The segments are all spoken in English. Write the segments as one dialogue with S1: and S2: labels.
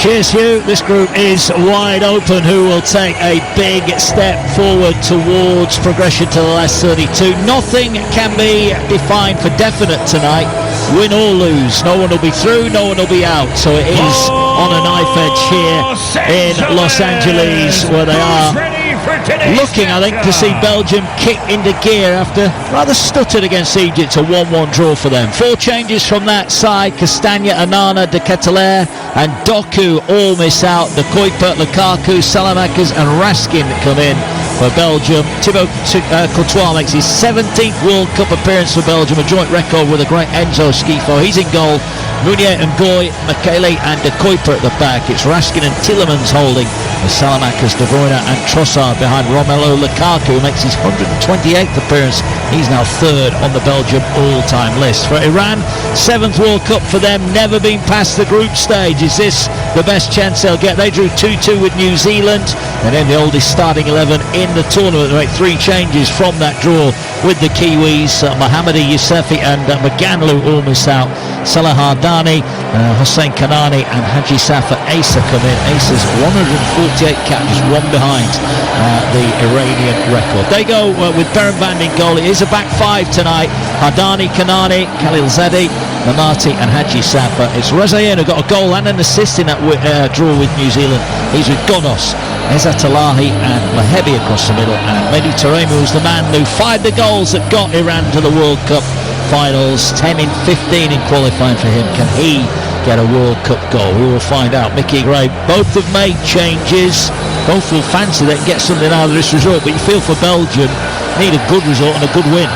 S1: Cheers, Hugh. This group is wide open. Who will take a big step forward towards progression to the last 32? Nothing can be defined for definite tonight. Win or lose, no one will be through, no one will be out. So it is on a knife edge here in Los Angeles, where they are looking, I think, to see Belgium kick into gear after rather stuttered against Egypt. A 1-1 draw for them. 4 changes from that side. Castagna, Anana, De Ketelaere and Doku all miss out. De Kuiper, Lukaku, Salamakers and Raskin come in for Belgium. Thibaut Courtois makes his 17th World Cup appearance for Belgium, a joint record with a great Enzo Schifo. He's in goal. Meunier and Goy, Makele and De Kuiper at the back. It's Raskin and Tielemans holding, with Salamakers, De Bruyne and Trossard behind Romelu Lukaku, who makes his 128th appearance. He's now 3rd on the Belgium all-time list. For Iran, 7th World Cup for them, never been past the group stage. Is this the best chance they'll get? They drew 2-2 with New Zealand, and then the oldest starting 11 in the tournament. They make 3 changes from that draw with the Kiwis. Mohammadi Yousefi and Maganlu all miss out. Salah Hardani, Hossein Kanani and Haji Safa Asa come in. Asa's 148 caps, just one behind the Iranian record. They go with Berenband in goal. It is a back 5 tonight. Hardani, Kanani, Khalilzadeh, Mamati and Haji Safa. It's Rezaïen who got a goal and an assist in that draw with New Zealand. He's with Gonos, Ezatolahi and Mahebi across the middle, and Mehdi Taremi was the man who fired the goals that got Iran to the World Cup finals. 10 in 15 in qualifying for him. Can he get a World Cup goal? We will find out. Mickey Gray, both have made changes. Both will fancy they can get something out of this result, but you feel for Belgium, need a good result and a good win.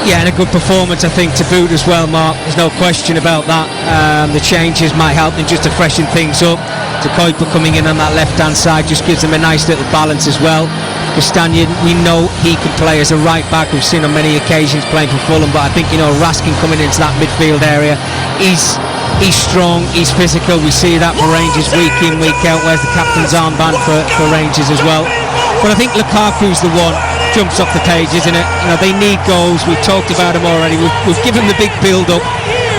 S2: Yeah, and a good performance, I think, to boot as well, Mark. There's no question about that. The changes might help them just to freshen things up. De Kuiper coming in on that left-hand side just gives them a nice little balance as well. Castagna, we know he can play as a right-back. We've seen on many occasions playing for Fulham, but I think, Raskin coming into that midfield area, he's strong, he's physical. We see that for Rangers week in, week out. Where's the captain's armband for Rangers as well? But I think Lukaku's the one. Jumps off the page, isn't it? They need goals. We've talked about him already. We've given the big build-up,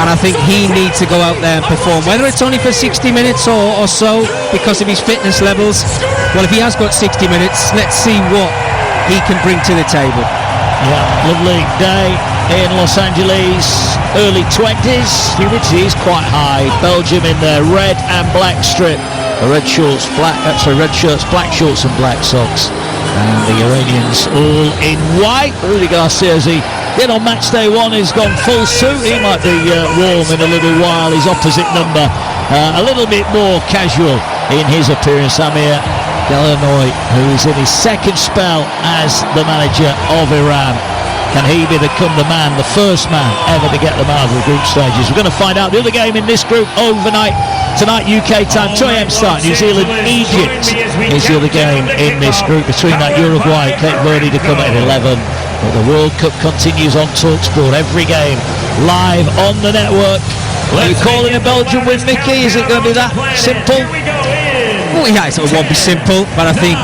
S2: and I think he needs to go out there and perform. Whether it's only for 60 minutes or so, because of his fitness levels. Well, if he has got 60 minutes, let's see what he can bring to the table.
S1: Yeah, lovely day in Los Angeles. Early 20s. Humidity is quite high. Belgium in their red and black strip. Red shirts, black shorts and black socks. And the Iranians all in white. Rudy Garcia, as he did on match day 1, has gone full suit. He might be warm in a little while. His opposite number a little bit more casual in his appearance. Amir Galanoy, who is in his 2nd spell as the manager of Iran. Can he become the man, the first man ever to get them out of the group stages? We're going to find out. The other game in this group overnight tonight, UK time, 2 a.m. start. New Zealand, Egypt is the other game in this group. Between that, Uruguay, Cape Verde to come at 11. But the World Cup continues on TalkSport. Every game live on the network. Are you calling a Belgium win, Mickey? Is it going to be that simple?
S2: Well, yeah, it won't be simple, but I think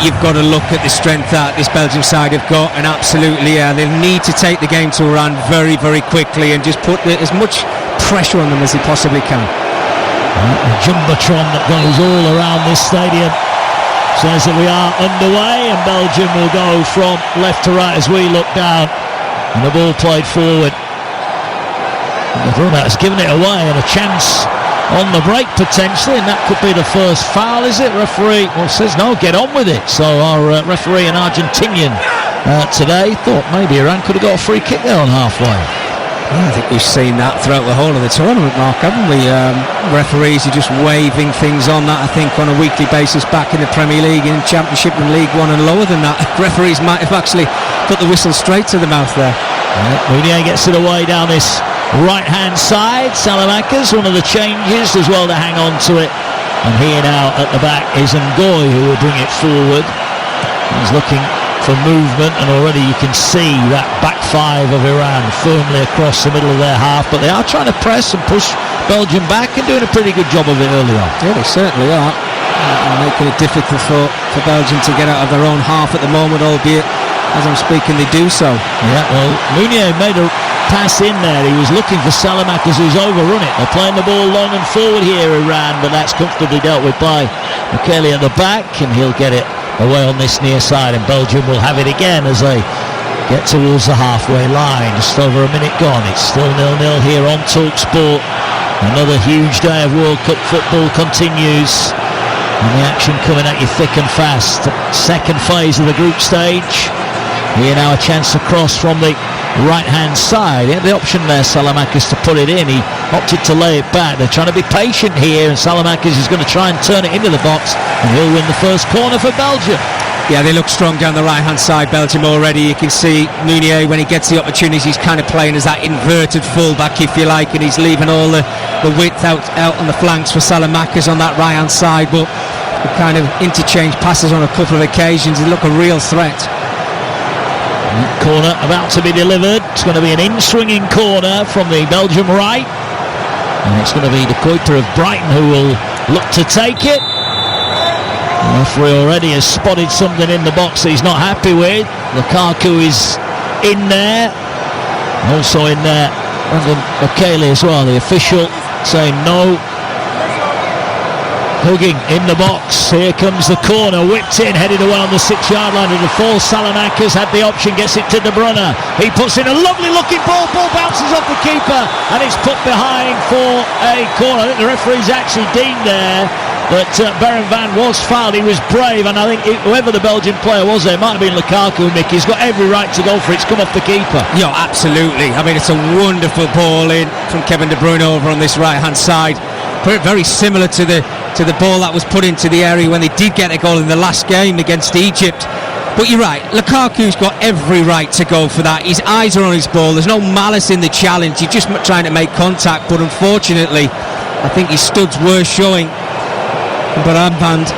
S2: you've got to look at the strength that this Belgium side have got, and absolutely, they'll need to take the game to Iran very, very quickly and just put as much pressure on them as they possibly can.
S1: The Jumbotron that goes all around this stadium says that we are underway, and Belgium will go from left to right as we look down, and the ball played forward. And the runner has given it away, and a chance on the break potentially, and that could be the first foul, is it? Referee says no, get on with it. So our referee, an Argentinian today, thought maybe Iran could have got a free kick there on halfway.
S2: I think we've seen that throughout the whole of the tournament, Mark, haven't we? Referees are just waving things on that, I think, on a weekly basis back in the Premier League, in Championship and League One, and lower than that. Referees might have actually put the whistle straight to the mouth there.
S1: Meunier gets it away down this right-hand side. Salamakers, one of the changes as well to hang on to it. And here now at the back is Ngoy, who will bring it forward. He's looking for movement, and already you can see that back 5 of Iran firmly across the middle of their half, but they are trying to press and push Belgium back and doing a pretty good job of it early on.
S2: Yeah, they certainly are, making it difficult for Belgium to get out of their own half at the moment, albeit as I'm speaking they do so.
S1: Yeah, well, Meunier made a pass in there. He was looking for Salamakers, who's overrun it. They're playing the ball long and forward here, Iran, but that's comfortably dealt with by Michele at the back, and he'll get it away on this near side, and Belgium will have it again as they get towards the halfway line. Just over a minute gone. It's still 0-0 here on TalkSport. Another huge day of World Cup football continues, and the action coming at you thick and fast. Second phase of the group stage. Here now a chance to cross from the right-hand side. He had the option there, Salamakers, to put it in. He opted to lay it back. They're trying to be patient here, and Salamakers is going to try and turn it into the box, and he'll win the first corner for Belgium.
S2: Yeah, they look strong down the right-hand side, Belgium already. You can see Meunier, when he gets the opportunities, he's kind of playing as that inverted full-back, if you like, and he's leaving all the width out on the flanks for Salamakers on that right-hand side, but the kind of interchange passes on a couple of occasions. They look a real threat.
S1: Corner about to be delivered. It's going to be an in-swinging corner from the Belgium right, and it's going to be the Kuiper of Brighton who will look to take it. The referee already has spotted something in the box that he's not happy with. Lukaku is in there, also in there Brandon O'Kelly as well, the official saying no. Hugging in the box. Here comes the corner, whipped in, headed away on the 6-yard line of the fall. Salamakers had the option, gets it to De Bruyne. He puts in a lovely looking ball bounces off the keeper, and it's put behind for a corner. I think the referee's actually deemed there that Beren Van was fouled. He was brave, and I think whoever the Belgian player was there, it might have been Lukaku. Mick, he's got every right to go for it. It's come off the keeper.
S2: Yeah, absolutely. I mean, it's a wonderful ball in from Kevin De Bruyne over on this right-hand side. Very similar to the ball that was put into the area when they did get a goal in the last game against Egypt. But you're right, Lukaku's got every right to go for that. His eyes are on his ball. There's no malice in the challenge. He's just trying to make contact, but unfortunately I think his studs were showing. But Armband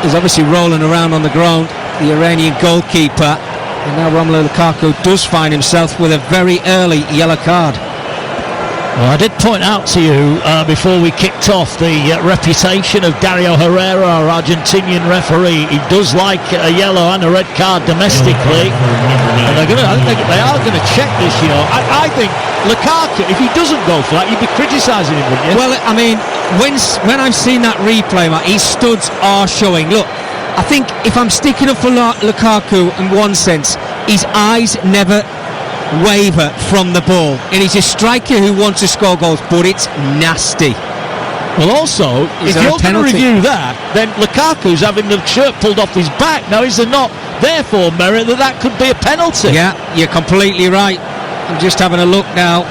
S2: is obviously rolling around on the ground, the Iranian goalkeeper, and now Romelu Lukaku does find himself with a very early yellow card.
S1: Well, I did point out to you before we kicked off the reputation of Dario Herrera, our Argentinian referee. He does like a yellow and a red card domestically, and I think they are going to check this. You know, I think Lukaku, if he doesn't go for that, you'd be criticising him, wouldn't you?
S2: Well, I mean, when I've seen that replay, his studs are showing. Look, I think if I'm sticking up for Lukaku in one sense, his eyes never waver from the ball, and he's a striker who wants to score goals, but it's nasty.
S1: Well, also, if you're going to review that, then Lukaku's having the shirt pulled off his back. Now, is there not therefore merit that could be a penalty?
S2: Yeah, you're completely right. I'm just having a look now,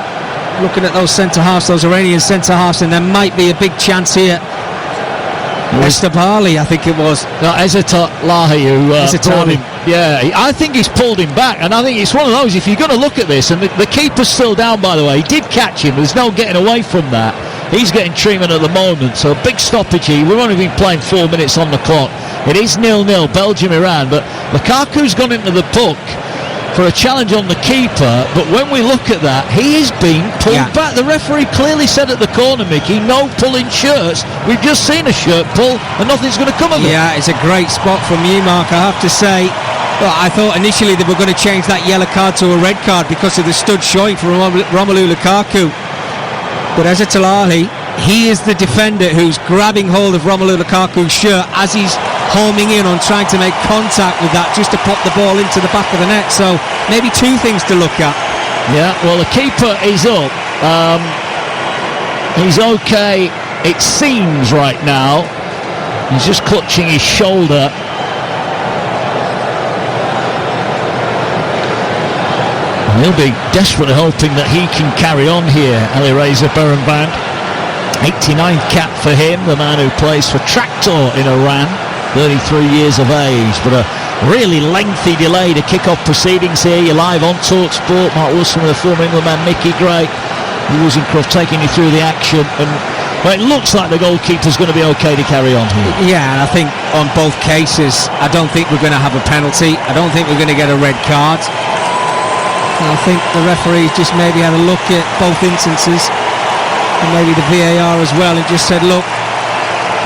S2: looking at those centre-halves, those Iranian centre-halves, and there might be a big chance here. Estabali, I think it was.
S1: No, Ezatolahi who brought him. Yeah, I think he's pulled him back, and I think it's one of those, if you're going to look at this, and the keeper's still down, by the way. He did catch him, there's no getting away from that. He's getting treatment at the moment, so a big stoppage here. We've only been playing 4 minutes on the clock. It is 0-0, Belgium-Iran, but Lukaku's gone into the puck for a challenge on the keeper, but when we look at that, he is being pulled back. The referee clearly said at the corner, Mickey, no pulling shirts. We've just seen a shirt pull and nothing's going to come of it.
S2: Yeah, it's a great spot from you, Mark, I have to say. Well, I thought initially they were going to change that yellow card to a red card because of the stud showing for Romelu Lukaku, but Ezatolahi, he is the defender who's grabbing hold of Romelu Lukaku's shirt as he's homing in on trying to make contact with that, just to pop the ball into the back of the net. So maybe two things to look at.
S1: Yeah, well, the keeper is up. He's okay, it seems, right now. He's just clutching his shoulder. He'll be desperately hoping that he can carry on here, Alireza Berenband. 89th cap for him, the man who plays for Traktor in Iran, 33 years of age. But a really lengthy delay to kick off proceedings here. You're live on TalkSport. Mark Wilson with the former England man Mickey Gray, Rosencroft taking you through the action. And well, it looks like the goalkeeper's going to be okay to carry on here.
S2: Yeah, and I think on both cases, I don't think we're going to have a penalty. I don't think we're going to get a red card. I think the referee just maybe had a look at both instances, and maybe the VAR as well, and just said, look,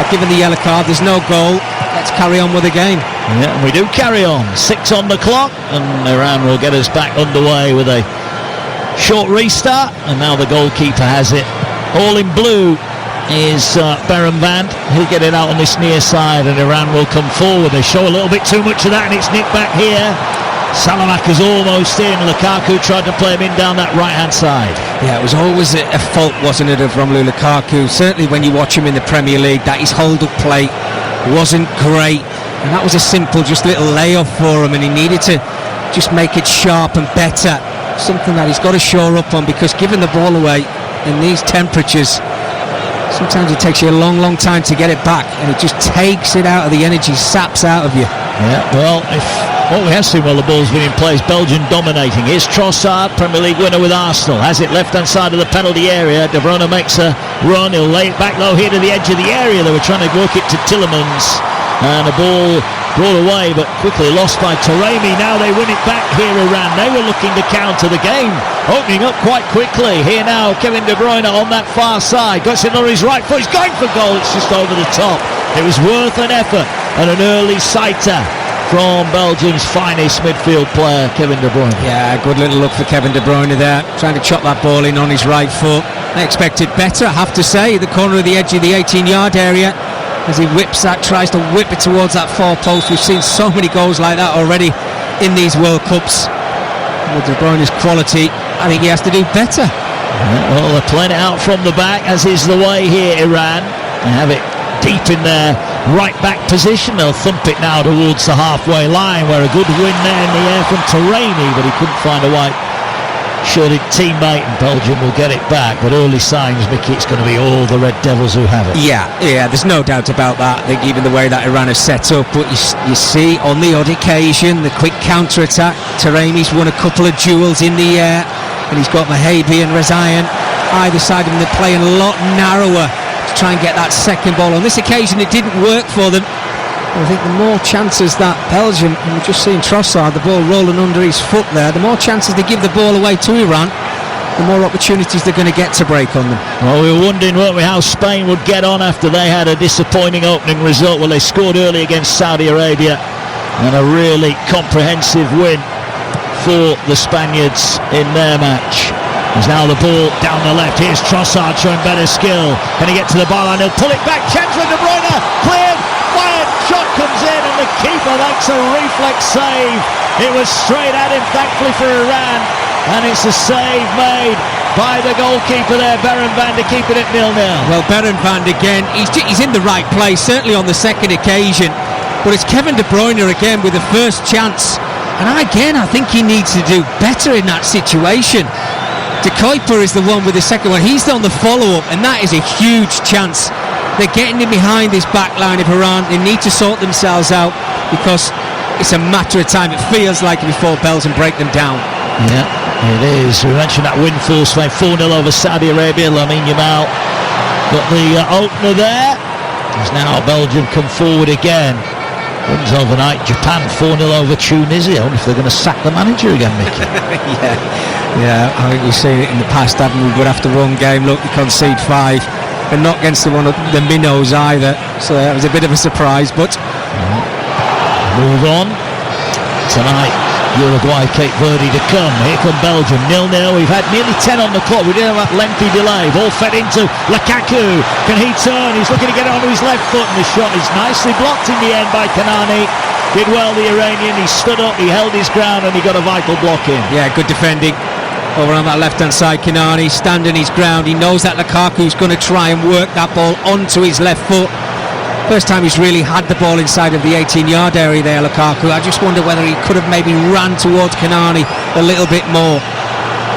S2: I've given the yellow card, there's no goal, let's carry on with the game.
S1: Yeah, and we do carry on. 6 on the clock, and Iran will get us back underway with a Short restart, and now the goalkeeper has it. All in blue is Baron Van. He'll get it out on this near side, and Iran will come forward. They show a little bit too much of that, and it's nicked back here. Salamaker's almost in. Lukaku tried to play him in down that right-hand side.
S2: Yeah, it was always a fault, wasn't it, of Romelu Lukaku? Certainly when you watch him in the Premier League, that his hold-up play wasn't great. And that was a simple, just little layoff for him, and he needed to just make it sharp and better. Something that he's got to shore up on, because giving the ball away in these temperatures, sometimes it takes you a long, long time to get it back, and it just takes it out of the energy, saps out of you.
S1: Yeah, well, if what we have seen while the ball's been in place, Belgium dominating. Here's Trossard, Premier League winner with Arsenal, has it left-hand side of the penalty area. De Bruyne makes a run, he'll lay it back low here to the edge of the area. They were trying to work it to Tielemans, and the ball brought away, but quickly lost by Taremi. Now they win it back here, Iran. They were looking to counter the game, opening up quite quickly. Here now, Kevin De Bruyne on that far side. Got it on his right foot. He's going for goal. It's just over the top. It was worth an effort and an early sighter from Belgium's finest midfield player, Kevin De Bruyne.
S2: Yeah, good little look for Kevin De Bruyne there. Trying to chop that ball in on his right foot. I expected better, I have to say. The corner of the edge of the 18-yard area. As he whips that, tries to whip it towards that far post. We've seen so many goals like that already in these World Cups. With De Bruyne's quality, I think he has to do better.
S1: Yeah, well, they're playing it out from the back, as is the way here, Iran. They have it deep in their right back position. They'll thump it now towards the halfway line, where a good win there in the air from Taremi, but he couldn't find a white-shirted teammate, and Belgium will get it back. But early signs, Mickey, it's going to be all the Red Devils who have it.
S2: Yeah, there's no doubt about that. I think even the way that Iran is set up, but you see on the odd occasion the quick counter-attack. Taremi's won a couple of duels in the air, and he's got Mahabi and Rezayan either side of him. They're playing a lot narrower to try and get that second ball. On this occasion it didn't work for them. I think the more chances that Belgium, and we're just seeing Trossard, the ball rolling under his foot there, the more chances they give the ball away to Iran, the more opportunities they're going to get to break on them.
S1: Well, we were wondering, weren't we, how Spain would get on after they had a disappointing opening result. Well, they scored early against Saudi Arabia, and a really comprehensive win for the Spaniards in their match. There's now the ball down the left. Here's Trossard showing better skill. Can he get to the byline? He'll pull it back. Chance for De Bruyne. Cleared. Fired. Shot comes in, and the keeper makes a reflex save. It was straight at him, thankfully for Iran. And it's a save made by the goalkeeper there, Baron Van, to keep it at 0-0.
S2: Well, Baron Van again, he's in the right place, certainly on the second occasion. But it's Kevin De Bruyne again with the first chance. And I think he needs to do better in that situation. De Kuiper is the one with the second one. He's on the follow-up, and that is a huge chance. They're getting in behind this back line of Iran. They need to sort themselves out, because it's a matter of time, it feels like, before Belgium break them down.
S1: Yeah, it is. We mentioned that win for Spain, 4-0 over Saudi Arabia. Lamine Yamal got the opener there. As now Belgium come forward again. Wins overnight. Japan 4-0 over Tunisia. I wonder if they're going to sack the manager again, Mickey.
S2: Yeah, I think we've seen it in the past, haven't we? But after one game, look, they concede 5, and not against one of the minnows either. So that was a bit of a surprise, but
S1: move on tonight. Uruguay, Cape Verde to come. Here come Belgium, 0-0. We've had nearly 10 on the clock. We did have that lengthy delay. Ball fed into Lukaku. Can he turn? He's looking to get it onto his left foot, and the shot is nicely blocked in the end by Kanani. Did well, the Iranian. He stood up, he held his ground, and he got a vital block in.
S2: Yeah, good defending over on that left-hand side. Kanani standing his ground. He knows that Lukaku's going to try and work that ball onto his left foot. First time he's really had the ball inside of the 18-yard area there, Lukaku. I just wonder whether he could have maybe ran towards Kanani a little bit more.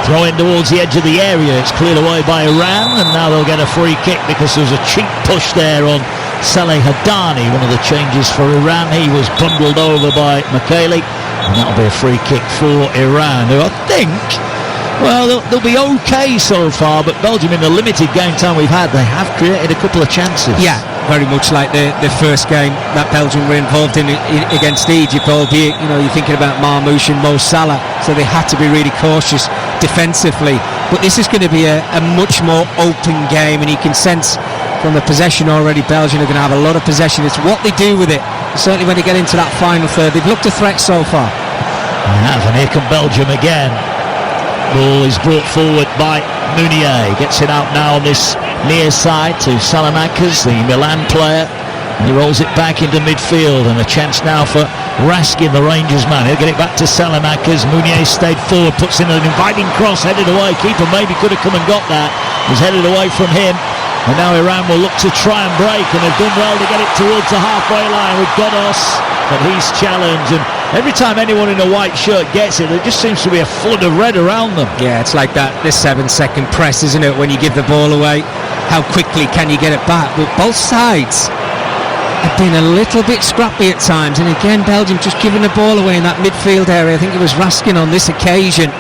S1: Throw in towards the edge of the area. It's cleared away by Iran, and now they'll get a free kick because there was a cheap push there on Saleh Hadani, one of the changes for Iran. He was bundled over by Michele, and that'll be a free kick for Iran, who I think, well, they'll be okay so far, but Belgium, in the limited game time we've had, they have created a couple of chances.
S2: Yeah, very much like the first game that Belgium were involved in against Egypt, albeit, you know, you're thinking about Marmoush and Mo Salah, so they had to be really cautious defensively. But this is going to be a much more open game, and you can sense from the possession already, Belgium are going to have a lot of possession. It's what they do with it. Certainly when they get into that final third, they've looked a threat so far.
S1: They have, and here come Belgium again. Ball is brought forward by Meunier. Gets it out now on this near side to Salamanca's, the Milan player. He rolls it back into midfield, and a chance now for Raskin, the Rangers man. He'll get it back to Salamanca's. Meunier stayed forward, puts in an inviting cross, headed away. Keeper maybe could have come and got that. Was headed away from him. And now Iran will look to try and break, and they've done well to get it towards the halfway line with Godos, but he's challenged. And every time anyone in a white shirt gets it, there just seems to be a flood of red around them.
S2: Yeah, it's like that, this 7-second press, isn't it, when you give the ball away? How quickly can you get it back? But both sides have been a little bit scrappy at times, and again Belgium just giving the ball away in that midfield area. I think it was Raskin on this occasion.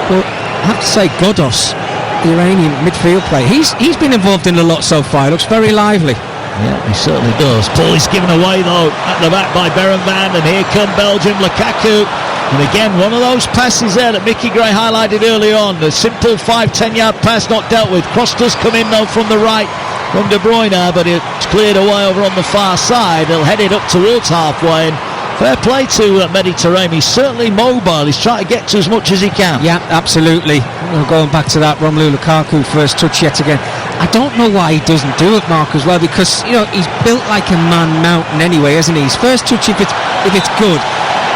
S2: But I have to say, Godos, the Iranian midfield player, he's been involved in a lot so far. He looks very lively.
S1: Yeah, he certainly does. Ball is given away though at the back by Berenvan, and here come Belgium. Lukaku, and again one of those passes there that Mickey Gray highlighted early on, the simple 5-10 yard pass not dealt with. Cross does come in though from the right from De Bruyne, but it's cleared away over on the far side. They'll head it up towards halfway, and fair play to Mediterranean. He's certainly mobile. He's trying to get to as much as he can.
S2: Yeah, absolutely. Going back to that Romelu Lukaku first touch yet again. I don't know why he doesn't do it, Mark, as well, because he's built like a man mountain anyway, isn't he? His first touch, if it's good,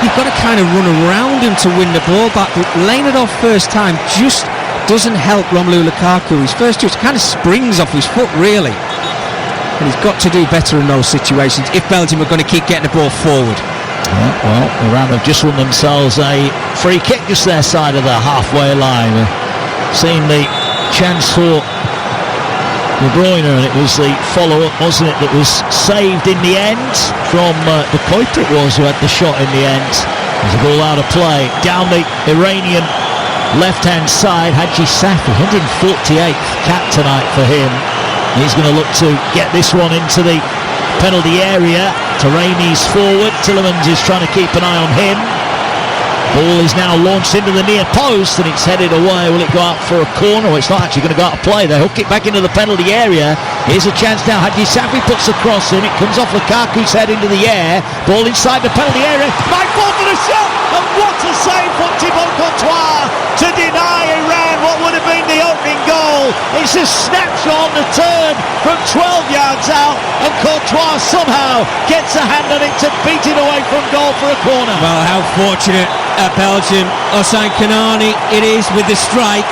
S2: you've got to kind of run around him to win the ball back. But laying it off first time just doesn't help Romelu Lukaku. His first touch kind of springs off his foot, really. And he's got to do better in those situations if Belgium are going to keep getting the ball forward.
S1: Yeah, well, Iran have just won themselves a free kick just their side of the halfway line. We've seen the chance for De Bruyne, and it was the follow-up, wasn't it, that was saved in the end from the Kuiper it was who had the shot in the end. There's a ball out of play down the Iranian left-hand side. Haji Safi, 148th cap tonight for him. He's going to look to get this one into the penalty area. Taremi's forward. Tillemans is trying to keep an eye on him. Ball is now launched into the near post, and it's headed away. Will it go out for a corner? Well, it's not actually going to go out of play. They hook it back into the penalty area. Here's a chance now. Haji Safi puts the cross in. It comes off Lukaku's head into the air. Ball inside the penalty area. Might fall for the shot. And what a save from Thibaut Courtois to deny Iran what would have been the opening goal. It's a snapshot on the turn from 12 yards out, and Courtois somehow gets a hand on it to beat it away from goal for a corner.
S2: Well, how fortunate Belgium, Hossein Kanani, it is with the strike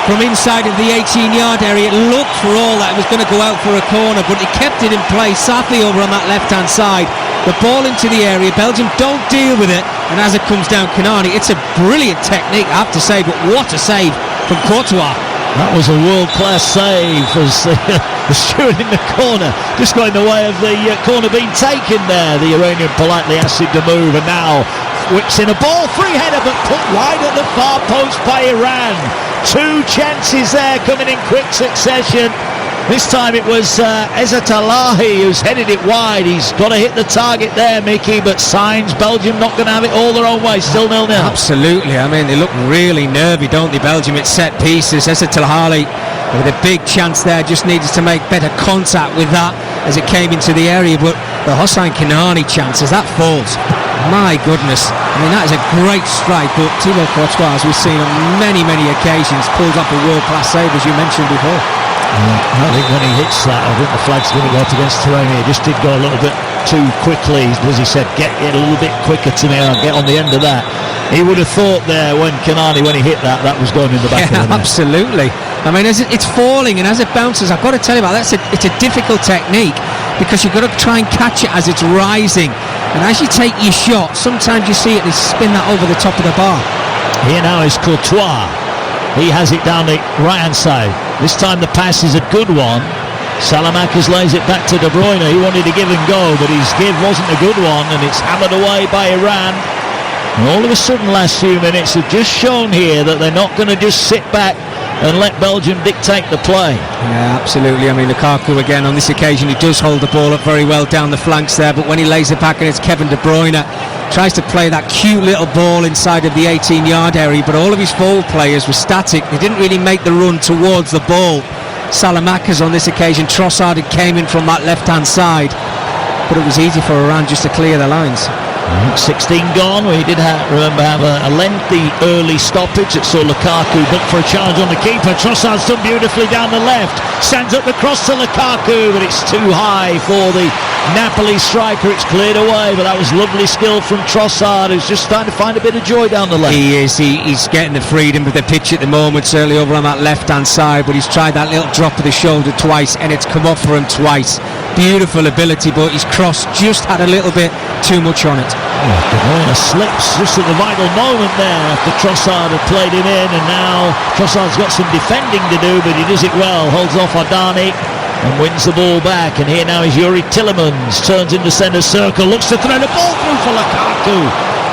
S2: from inside of the 18-yard area. It looked for all that it was going to go out for a corner, but he kept it in place. Safi over on that left-hand side. The ball into the area. Belgium don't deal with it, and as it comes down, Kanani, it's a brilliant technique, I have to say, but what a save from Courtois.
S1: That was a world-class save as the steward in the corner just going the way of the corner being taken there. The Iranian politely asked him to move, and now whips in a ball, free header, but put wide at the far post by Iran. Two chances there coming in quick succession. This time it was Ezzat Allahi who's headed it wide. He's got to hit the target there, Mickey, but signs Belgium not going to have it all their own way. Still 0-0.
S2: Absolutely. I mean, they look really nervy, don't they, Belgium? It's set pieces. Ezzat Allahi with a big chance there, just needed to make better contact with that as it came into the area. But the Hossein Kanani chances, that falls. My goodness. I mean, that is a great strike, but Thibaut Courtois, as we've seen on many, many occasions, pulls up a world-class save, as you mentioned before.
S1: I think when he hits that, I think the flag's going to go up against Taremi. It just did go a little bit too quickly, as he said, get a little bit quicker to me and I'll get on the end of that. He would have thought there when Kanani, when he hit that was going in the back of the net.
S2: Absolutely. I mean, as it's falling and as it bounces, I've got to tell you about that. It's a difficult technique because you've got to try and catch it as it's rising. And as you take your shot, sometimes you see it and you spin that over the top of the bar.
S1: Here now is Courtois. He has it down the right-hand side. This time the pass is a good one. Salamanca's lays it back to De Bruyne. He wanted to give and go, but his give wasn't a good one, and it's hammered away by Iran. And all of a sudden, last few minutes have just shown here that they're not going to just sit back and let Belgium dictate the play.
S2: Yeah, absolutely. I mean, Lukaku again on this occasion, he does hold the ball up very well down the flanks there, but when he lays it back and it's Kevin De Bruyne, tries to play that cute little ball inside of the 18-yard area, but all of his forward players were static. They didn't really make the run towards the ball. Salamanca's on this occasion, Trossard came in from that left-hand side, but it was easy for Iran just to clear the lines.
S1: 16 gone. We did have a lengthy early stoppage that saw Lukaku book for a charge on the keeper. Trossard's done beautifully down the left, stands up the cross to Lukaku, but it's too high for the Napoli striker. It's cleared away, but that was lovely skill from Trossard, who's just starting to find a bit of joy down the left.
S2: He is. He's getting the freedom of the pitch at the moment, certainly over on that left-hand side, but he's tried that little drop of the shoulder twice, and it's come off for him twice. Beautiful ability, but his cross just had a little bit too much on it.
S1: De Bruyne slips just at the vital moment there after Trossard had played him in, and now Trossard's got some defending to do, but he does it well, holds off Adani and wins the ball back. And here now is Yuri Tillemans, turns into centre circle, looks to thread a ball through for Lukaku,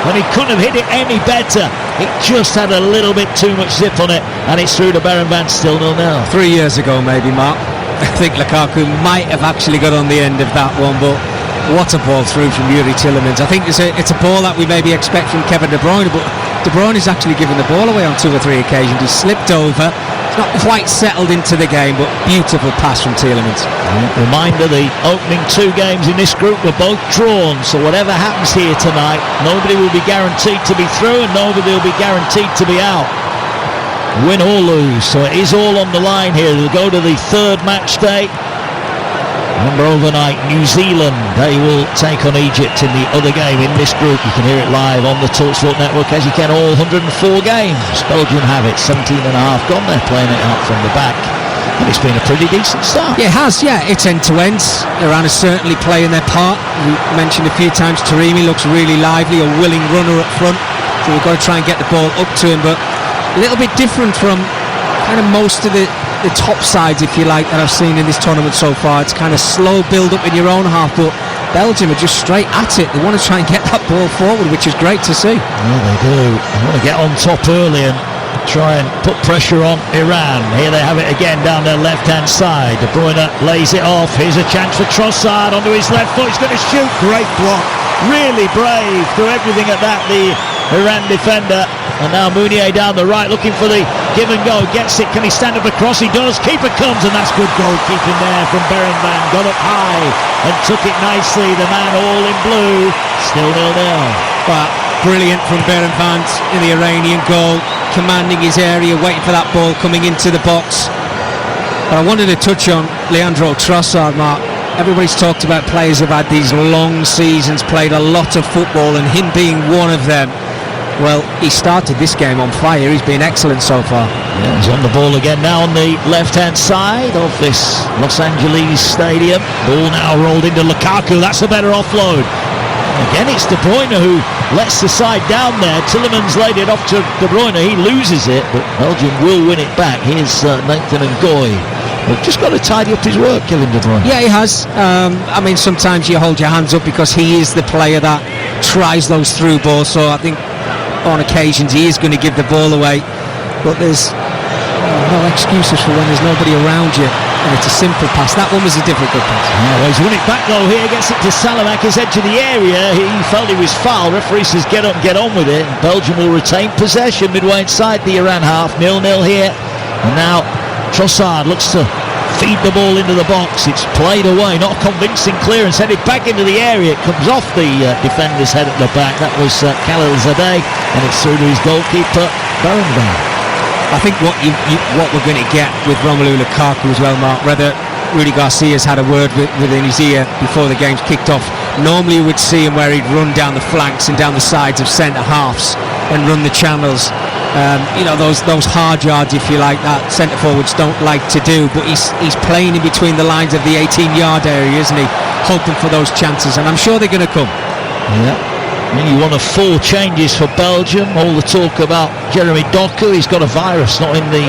S1: and he couldn't have hit it any better. It just had a little bit too much zip on it, and it's through to Bergwijn, still 0-0.
S2: 3 years ago maybe, Mark, I think Lukaku might have actually got on the end of that one, but what a ball through from Yuri Tillemans. I think it's a ball that we maybe expect from Kevin De Bruyne, but De Bruyne is actually given the ball away on 2 or 3 occasions. He slipped over. It's not quite settled into the game, but beautiful pass from Tillemans.
S1: Reminder, the opening 2 games in this group were both drawn, so whatever happens here tonight, nobody will be guaranteed to be through and nobody will be guaranteed to be out, win or lose. So it is all on the line here. They'll go to the 3rd match day. Remember, overnight, New Zealand, they will take on Egypt in the other game in this group. You can hear it live on the TalkSport network, as you can all 104 games. Belgium have it, 17 and a half gone. They're playing it out from the back, and it's been a pretty decent start.
S2: Yeah, it has, yeah. It's end-to-end. Iran is certainly playing their part. We mentioned a few times Taremi looks really lively, a willing runner up front, so we've got to try and get the ball up to him, but a little bit different from kind of most of the top sides, if you like, that I've seen in this tournament so far. It's kind of slow build up in your own half, but Belgium are just straight at it. They want to try and get that ball forward, which is great to see.
S1: Yeah, they do. They want to get on top early and try and put pressure on Iran. Here they have it again down their left-hand side. De Bruyne lays it off. Here's a chance for Trossard onto his left foot. He's going to shoot. Great block. Really brave. Threw everything at that, the Iran defender. And now Mounier down the right, looking for the give and go. Gets it. Can he stand up across? He does. Keeper comes, and that's good goalkeeping there from Bergwijn. Got up high and took it nicely. The man all in blue. Still 0-0.
S2: But brilliant from Bergwijn in the Iranian goal, commanding his area, waiting for that ball coming into the box. But I wanted to touch on Leandro Trossard, Mark. Everybody's talked about players who've had these long seasons, played a lot of football, and him being one of them. Well, he started this game on fire. He's been excellent so far.
S1: Yeah, he's on the ball again now on the left-hand side of this Los Angeles stadium. Ball now rolled into Lukaku. That's a better offload. Again, it's De Bruyne who lets the side down there. Tillemans laid it off to De Bruyne. He loses it, but Belgium will win it back. Here's Nathan and Goy. We've just got to tidy up his work, Kevin De Bruyne.
S2: Yeah, he has. I mean, sometimes you hold your hands up because he is the player that tries those through balls. So I think on occasions he is going to give the ball away, but there's no excuses for when there's nobody around you and it's a simple pass. That one was a difficult pass.
S1: Yeah, well, he's won it back though here, gets it to Salamak's edge of the area. He felt he was foul. Referee says get up and get on with it. Belgium will retain possession midway inside the Iran half. 0-0 here, and now Trossard looks to feed the ball into the box. It's played away, not a convincing clearance, headed back into the area. It comes off the defender's head at the back. That was Khalil Zadeh, and it's through to his goalkeeper Bergwijn.
S2: I think what we're going to get with Romelu Lukaku as well, Mark, whether Rudy Garcia's had a word within his ear before the game's kicked off. Normally you would see him where he'd run down the flanks and down the sides of centre halves and run the channels. Those hard yards, if you like, that centre forwards don't like to do, but he's playing in between the lines of the 18-yard area, isn't he, hoping for those chances, and I'm sure they're going to come.
S1: Yeah, only one of 4 changes for Belgium. All the talk about Jeremy Doku. He's got a virus, not in the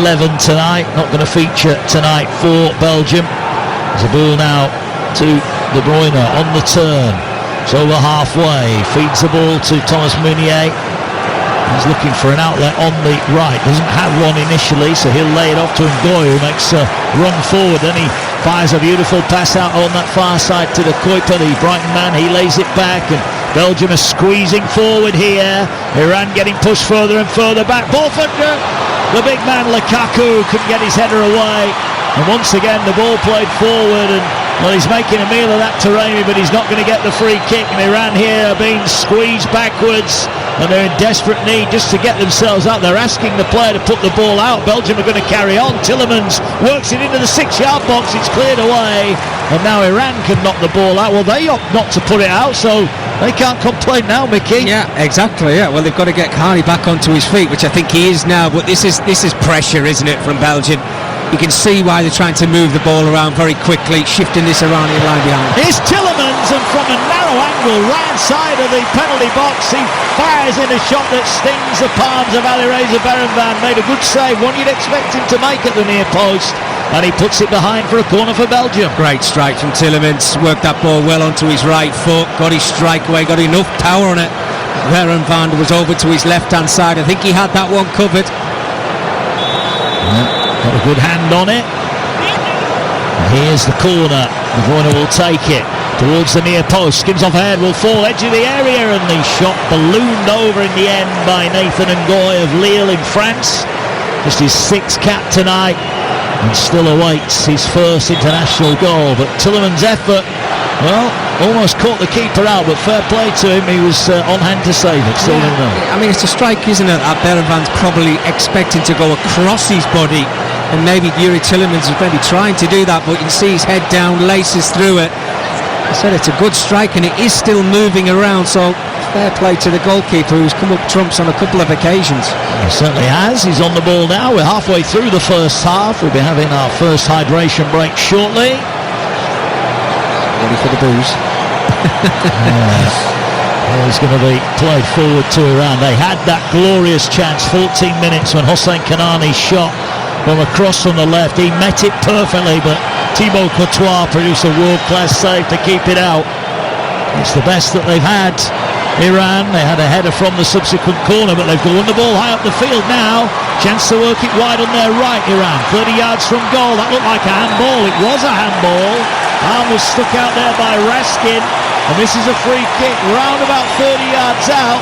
S1: 11 tonight, not going to feature tonight for Belgium. There's a ball now to De Bruyne on the turn. It's over halfway, feeds the ball to Thomas Meunier. He's looking for an outlet on the right. Doesn't have one initially, so he'll lay it off to Ngoy, who makes a run forward. Then he fires a beautiful pass out on that far side to the Kuiper, the Brighton man. He lays it back, and Belgium are squeezing forward here. Iran getting pushed further and further back. Ball for the big man Lukaku, couldn't get his header away. And once again, the ball played forward, and Well, he's making a meal of that Taremi, but he's not going to get the free kick. And Iran here are being squeezed backwards, and they're in desperate need just to get themselves out. They're asking the player to put the ball out. Belgium are going to carry on. Tillemans works it into the 6-yard box. It's cleared away, and now Iran can knock the ball out. Well, they opt not to put it out, so they can't complain now, Mickey.
S2: Yeah, exactly. Yeah, well, they've got to get Khani back onto his feet, which I think he is now. But this is pressure, isn't it, from Belgium? You can see why they're trying to move the ball around very quickly, shifting this Iranian line behind.
S1: Here's Tillemans, and from a narrow angle, right side of the penalty box, he fires in a shot that stings the palms of Alireza Berenvan. Made a good save, one you'd expect him to make at the near post, and he puts it behind for a corner for Belgium.
S2: Great strike from Tillemans, worked that ball well onto his right foot, got his strike away, got enough power on it. Berenvan was over to his left-hand side. I think he had that one covered.
S1: Yeah. Got a good hand on it. And here's the corner. The corner will take it towards the near post. Skims off ahead, will fall edge of the area, and the shot ballooned over in the end by Nathan Ngoy of Lille in France. Just his 6th cap tonight, and still awaits his first international goal. But Tillemans' effort, well, almost caught the keeper out, but fair play to him. He was on hand to save it. Still don't know.
S2: I mean, it's a strike, isn't it? Berenvan's probably expecting to go across his body, and maybe Yuri Tillemans is maybe trying to do that, but you can see his head down, laces through it. I said it's a good strike, and it is still moving around, so fair play to the goalkeeper, who's come up trumps on a couple of occasions.
S1: He certainly has. He's on the ball now. We're halfway through the first half. We'll be having our first hydration break shortly.
S2: Ready for the booze.
S1: He's going to be played forward to Iran. They had that glorious chance, 14 minutes, when Hossein Kanani shot from across from the left. He met it perfectly, but Thibaut Courtois produced a world-class save to keep it out. It's the best that they've had, Iran. They had a header from the subsequent corner, but they've won the ball high up the field now. Chance to work it wide on their right, Iran. 30 yards from goal. That looked like a handball. It was a handball. Arm was stuck out there by Raskin, and this is a free kick round about 30 yards out,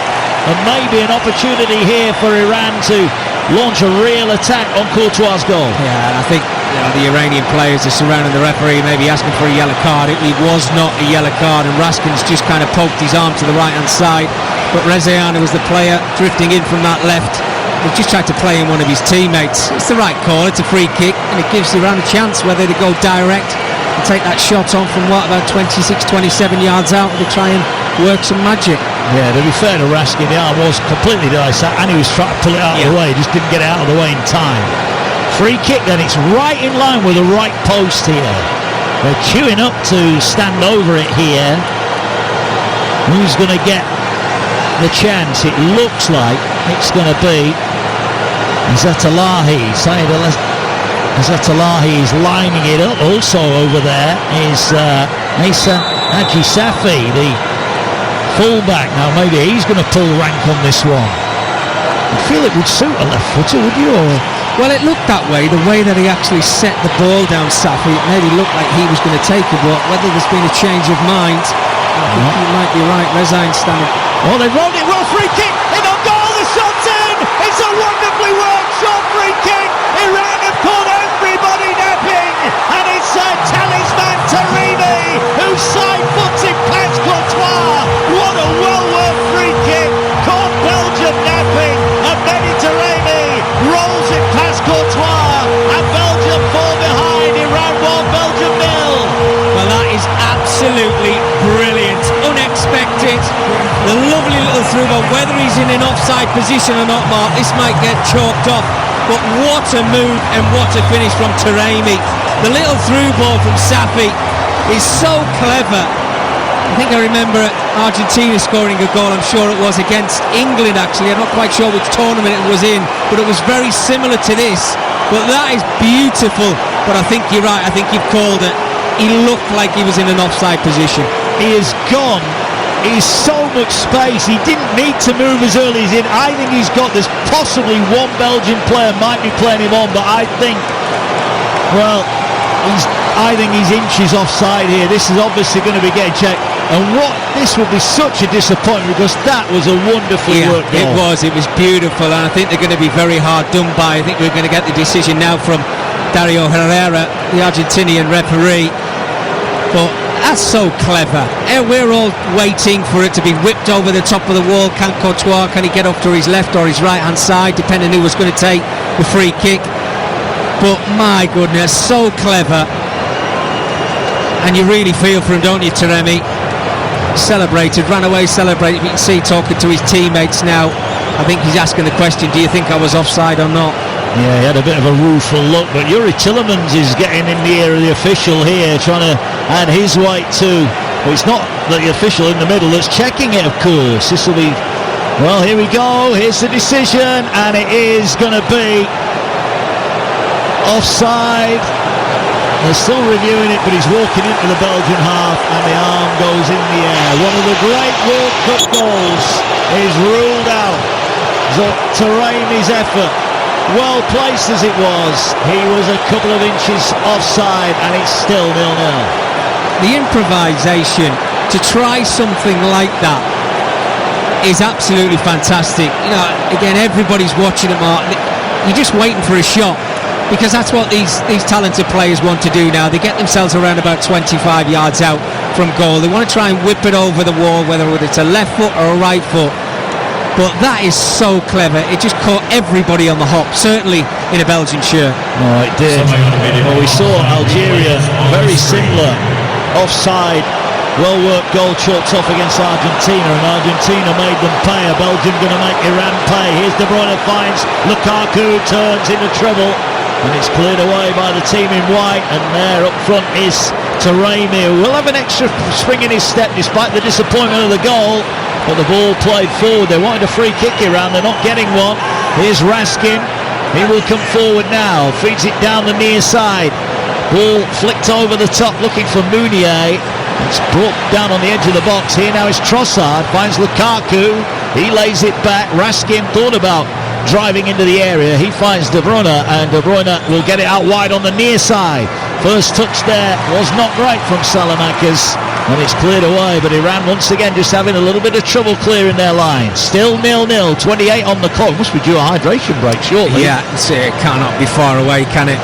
S1: and maybe an opportunity here for Iran to launch a real attack on Courtois' goal.
S2: Yeah, and I think the Iranian players are surrounding the referee, maybe asking for a yellow card. It was not a yellow card, and Raskin's just kind of poked his arm to the right-hand side, but Rezaiani was the player drifting in from that left. He just tried to play in one of his teammates. It's the right call, it's a free kick, and it gives Iran a chance whether they go direct and take that shot on from about 26, 27 yards out, and they try and work some magic.
S1: Yeah, to be fair to Raskin, the arm was completely dissected, and he was trying to pull it out of the way, just didn't get it out of the way in time. Free kick then, it's right in line with the right post here. They're queuing up to stand over it here. Who's going to get the chance? It looks like it's going to be Zatalahi. Zatalahi is lining it up. Also over there is Asa Haji Safi, the fullback. Now maybe he's going to pull rank on this one. I feel it would suit a left footer, would you?
S2: Well, it looked that way, the way that he actually set the ball down, Safi. It made it look like he was going to take it, but whether there's been a change of mind, I think you might be right. Rezain standing.
S1: Oh, they rolled it well. Free kick in on goal. The shot's in. It's a wonderfully worked shot. Free kick. Iran have caught everybody napping, and it's talisman Taremi who side foots it past Courtois. What a well-worked free kick. Caught Belgium napping, and Taremi rolls it past Courtois, and Belgium fall behind. Iran 1, Belgium 0.
S2: Well, that is absolutely brilliant, unexpected. The lovely little through ball, whether he's in an offside position or not, Mark, this might get chalked off. But what a move and what a finish from Taremi. The little through ball from Safi is so clever. I think I remember Argentina scoring a goal, I'm sure it was against England actually. I'm not quite sure which tournament it was in, but it was very similar to this. But that is beautiful. But I think you're right, I think you've called it. He looked like he was in an offside position.
S1: He is gone. He's so much space. He didn't need to move as early as he did. I think he's got this. Possibly one Belgian player might be playing him on, but I think he's inches offside here. This is obviously going to be getting checked. And this would be such a disappointment, because that was a wonderfully worked goal.
S2: It was beautiful, and I think they're going to be very hard done by. I think we're going to get the decision now from Dario Herrera, the Argentinian referee. But that's so clever. We're all waiting for it to be whipped over the top of the wall. Can Courtois, can he get off to his left or his right hand side, depending who was going to take the free kick. But my goodness, so clever. And you really feel for him, don't you, Taremi? Celebrated, ran away, celebrated. You can see talking to his teammates now. I think he's asking the question, do you think I was offside or not?
S1: Yeah, he had a bit of a rueful look, but Yuri Tillemans is getting in the ear of the official here, trying to add his weight too. But it's not the official in the middle that's checking it, of course. This will be, well, here we go, here's the decision, and it is going to be offside. They're still reviewing it, but he's walking into the Belgian half, and the arm goes in the air. One of the great World Cup goals is ruled out. Taremi's effort, well placed as it was, he was a couple of inches offside, and it's still 0-0.
S2: The improvisation to try something like that is absolutely fantastic. You know, again, everybody's watching it, Mark. You're just waiting for a shot, because that's what these talented players want to do now. They get themselves around about 25 yards out from goal. They want to try and whip it over the wall, whether it's a left foot or a right foot. But that is so clever. It just caught everybody on the hop, certainly in a Belgian shirt.
S1: Oh, it did. Well, we saw Algeria, very similar, offside, well-worked goal chalked off against Argentina, and Argentina made them pay. Are Belgium going to make Iran pay? Here's De Bruyne, finds Lukaku, turns into trouble, and it's cleared away by the team in white, and there up front is Taremi, who will have an extra spring in his step despite the disappointment of the goal. But the ball played forward. They wanted a free kick around, they're not getting one. Here's Raskin, he will come forward now, feeds it down the near side, ball flicked over the top looking for Meunier. It's brought down on the edge of the box. Here now is Trossard, finds Lukaku, he lays it back. Raskin thought about driving into the area, he finds De Bruyne, and De Bruyne will get it out wide on the near side. First touch there was not great from Salamakers, and it's cleared away, but Iran once again just having a little bit of trouble clearing their line. Still 0-0, 28 on the clock. Must be due a hydration break shortly.
S2: Yeah, it cannot be far away, can it?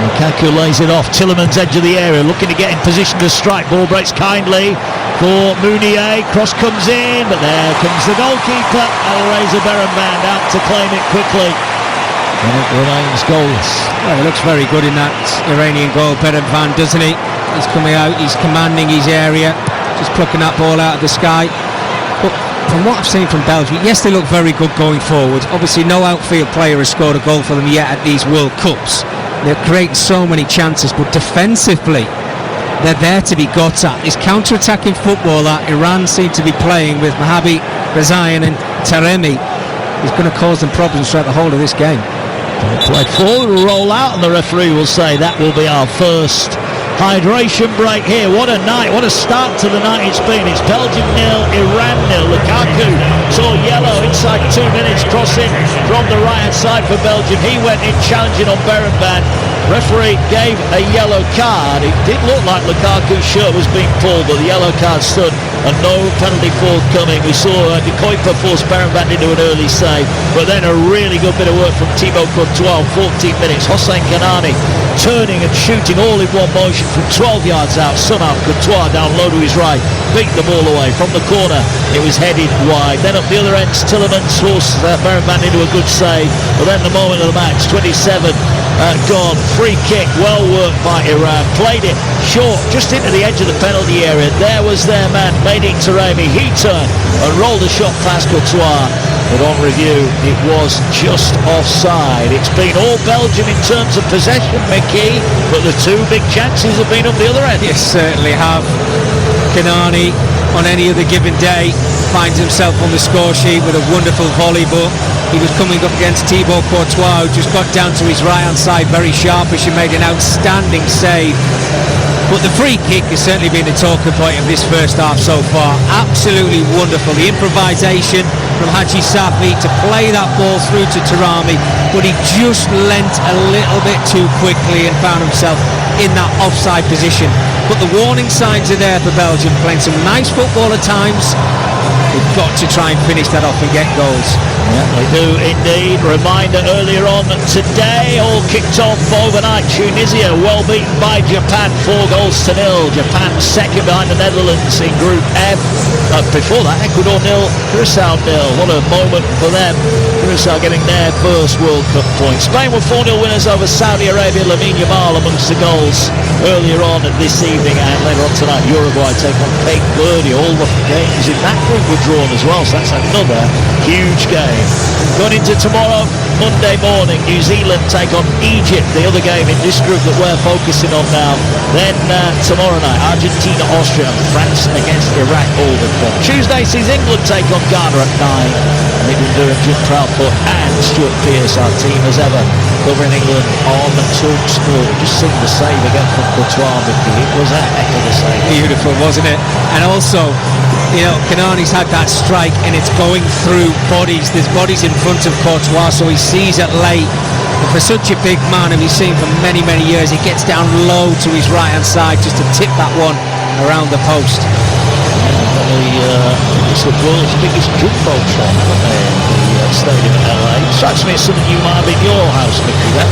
S1: Lukaku lays it off. Tillemans edge of the area, looking to get in position to strike. Ball breaks kindly for Meunier. Cross comes in, but there comes the goalkeeper, Alireza Beramband, out to claim it quickly. And it remains goalless.
S2: Well, it looks very good in that Iranian goal, Beramband, doesn't he? He's coming out, he's commanding his area, just plucking that ball out of the sky. But from what I've seen from Belgium, yes, they look very good going forward. Obviously, no outfield player has scored a goal for them yet at these World Cups. They're creating so many chances, but defensively, they're there to be got at. This counter-attacking football that Iran seem to be playing with Mahabi, Rezaian and Taremi is going to cause them problems throughout the whole of this game.
S1: Play forward, will roll out, and the referee will say that will be our first hydration break here. What a night, what a start to the night it's been. It's Belgium 0, Iran 0. Lukaku saw yellow inside 2 minutes, crossing from the right hand side for Belgium. He went in challenging on Beramband. Referee gave a yellow card. It did look like Lukaku's shirt was being pulled, but the yellow card stood and no penalty forthcoming. We saw De Kuyper force Beramband into an early save, but then a really good bit of work from Thibaut Courtois. 14 minutes, Hossein Kanani turning and shooting all in one motion from 12 yards out. Somehow Courtois down low to his right beat the ball away from the corner. It was headed wide. Then up the other end, Tillemans forced Beramband into a good save, but then the moment of the match, 27 gone. Free kick, well worked by Iran. Played it short, just into the edge of the penalty area. There was their man, Mehdi Taremi. He turned and rolled a shot past Courtois, but on review, it was just offside. It's been all Belgium in terms of possession, Mickey, but the two big chances have been up the other end.
S2: Yes, certainly have. Kanani, on any other given day, finds himself on the score sheet with a wonderful volley, but he was coming up against Thibaut Courtois, who just got down to his right hand side very sharpish and made an outstanding save. But the free kick has certainly been the talking point of this first half so far. Absolutely wonderful. The improvisation from Haji Safi to play that ball through to Taremi, but he just lent a little bit too quickly and found himself in that offside position. But the warning signs are there for Belgium, playing some nice football at times, They've got to try and finish that off and get goals.
S1: Yeah, they do indeed. Reminder earlier on today, all kicked off overnight. Tunisia well beaten by Japan, 4-0. Japan second behind the Netherlands in Group F. Before that, Ecuador 0, Curacao 0. What a moment for them. Curacao getting their first World Cup point. Spain were 4-0 winners over Saudi Arabia. Lamine Yamal amongst the goals earlier on this evening, and later on tonight Uruguay take on Cape Verde. All the games in that group were drawn as well, so that's another huge game. Going into tomorrow, Monday morning, New Zealand take on Egypt, the other game in this group that we're focusing on now. Then tomorrow night, Argentina, Austria, and France against Iraq, all the fun. Tuesday sees England take on Ghana at 9. Nathan Durham, Jim Proudfoot and Stuart Pearce, our team as ever, covering England on TalkSport. Just sing the save again from Courtois, Mickey. It was a heck of a save.
S2: Beautiful, wasn't it? And also, you know, Kanani's had that strike and it's going through bodies. There's bodies in front of Courtois, so he sees it late. And for such a big man who he's seen for many, many years, he gets down low to his right-hand side just to tip that one around the post.
S1: It's the world's biggest jumbotron, haven't they, in the stadium in LA. Strikes me as something you might have in your house, Mickey, that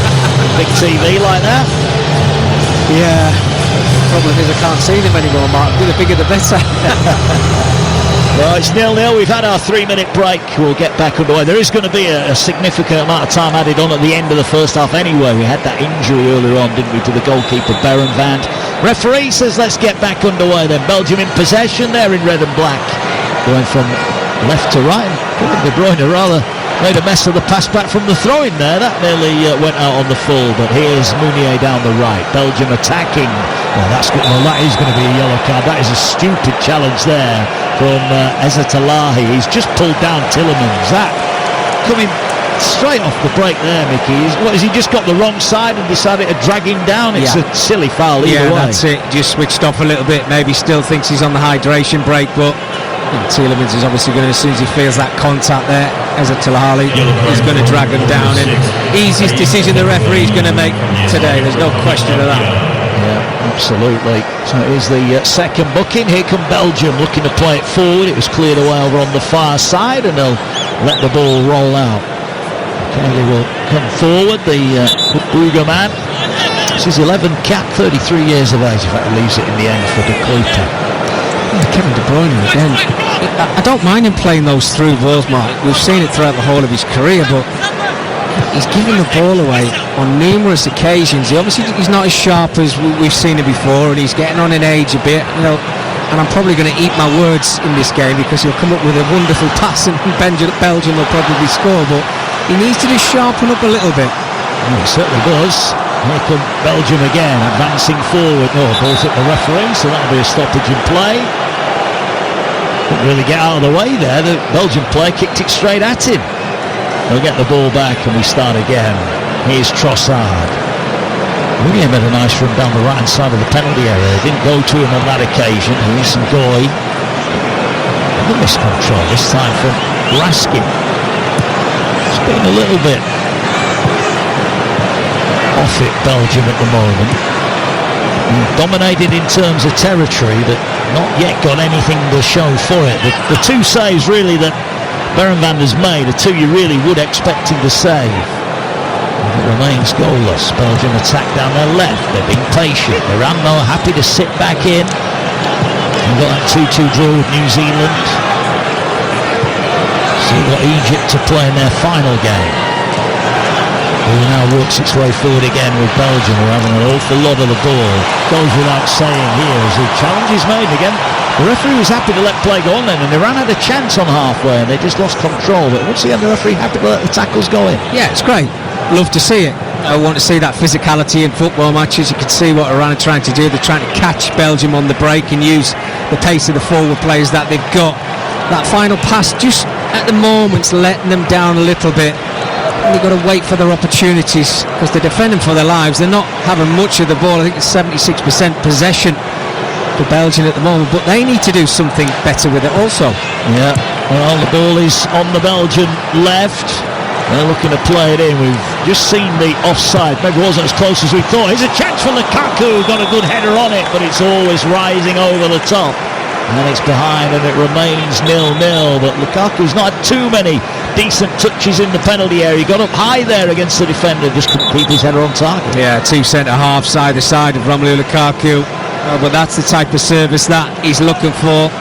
S1: big TV like that.
S2: Yeah, problem is I can't see them anymore, Mark. The bigger the better.
S1: Well, it's 0-0. We've had our 3-minute break. We'll get back underway. There is going to be a significant amount of time added on at the end of the first half anyway. We had that injury earlier on, didn't we, to the goalkeeper, Berenvand. Referee says let's get back underway then. Belgium in possession there in red and black. Going from left to right. De Bruyne rather made a mess of the pass back from the throw-in there. That nearly went out on the full, but here's Meunier down the right. Belgium attacking. Well, that is going to be a yellow card. That is a stupid challenge there from Eza Talahi. He's just pulled down Tillemans. That coming straight off the break there, Mickey. Has he just got the wrong side and decided to drag him down? It's a silly foul either way.
S2: That's it. Just switched off a little bit. Maybe still thinks he's on the hydration break, but Tillemans is obviously going to, as soon as he feels that contact there, Eza Talahi, he's going to drag him down. And easiest decision the referee's going to make today. There's no question of that.
S1: Yeah, absolutely. So here's the second booking. Here come Belgium looking to play it forward. It was cleared away over on the far side, and they'll let the ball roll out. Kelly will come forward, the Brugge man. This is 11th cap, 33 years of age. In fact, leaves it in the end for De Kuyper.
S2: Kevin De Bruyne again. I don't mind him playing those through balls, Mark. We've seen it throughout the whole of his career, but he's giving the ball away on numerous occasions. He's not as sharp as we've seen him before, and he's getting on in age a bit, you know. And I'm probably going to eat my words in this game because he'll come up with a wonderful pass and Belgium will probably score, but he needs to just sharpen up a little bit.
S1: Well, he certainly does. Here come Belgium again, advancing forward. Ball's at the referee, so that'll be a stoppage in play. Couldn't really get out of the way there. The Belgian player kicked it straight at him. They'll get the ball back and we start again. Here's Trossard. William had a nice run down the right-hand side of the penalty area. They didn't go to him on that occasion. Here's Ngoy. The miscontrol this time from Raskin. It's been a little bit off it, Belgium, at the moment. Dominated in terms of territory, but not yet got anything to show for it. The two saves really that Berenvand has made are two you really would expect him to save. And it remains goalless. Belgium attack down their left. They're being patient. Rambo happy to sit back in. We've got that 2-2 draw with New Zealand. So we've got Egypt to play in their final game. Who now works its way forward again with Belgium, who are having an awful lot of the ball. Goes without saying here as the challenge is made again. The referee was happy to let play go on then, and Iran had a chance on halfway and they just lost control. But once again, the referee happy to let the tackles go in.
S2: Yeah, it's great. Love to see it. I want to see that physicality in football matches. You can see what Iran are trying to do. They're trying to catch Belgium on the break and use the pace of the forward players that they've got. That final pass just at the moment's letting them down a little bit. They've got to wait for their opportunities because they're defending for their lives. They're not having much of the ball. I think it's 76% possession for Belgium at the moment, but they need to do something better with it also.
S1: Yeah, well, the ball is on the Belgian left. They're looking to play it in. We've just seen the offside. Maybe it wasn't as close as we thought. Here's a chance for Lukaku. Got a good header on it, but it's always rising over the top. And it's behind and it remains 0-0, but Lukaku's not had too many decent touches in the penalty area. He got up high there against the defender, just couldn't keep his header on target.
S2: Yeah, two centre-halves either side of Romelu Lukaku. But that's the type of service that he's looking for.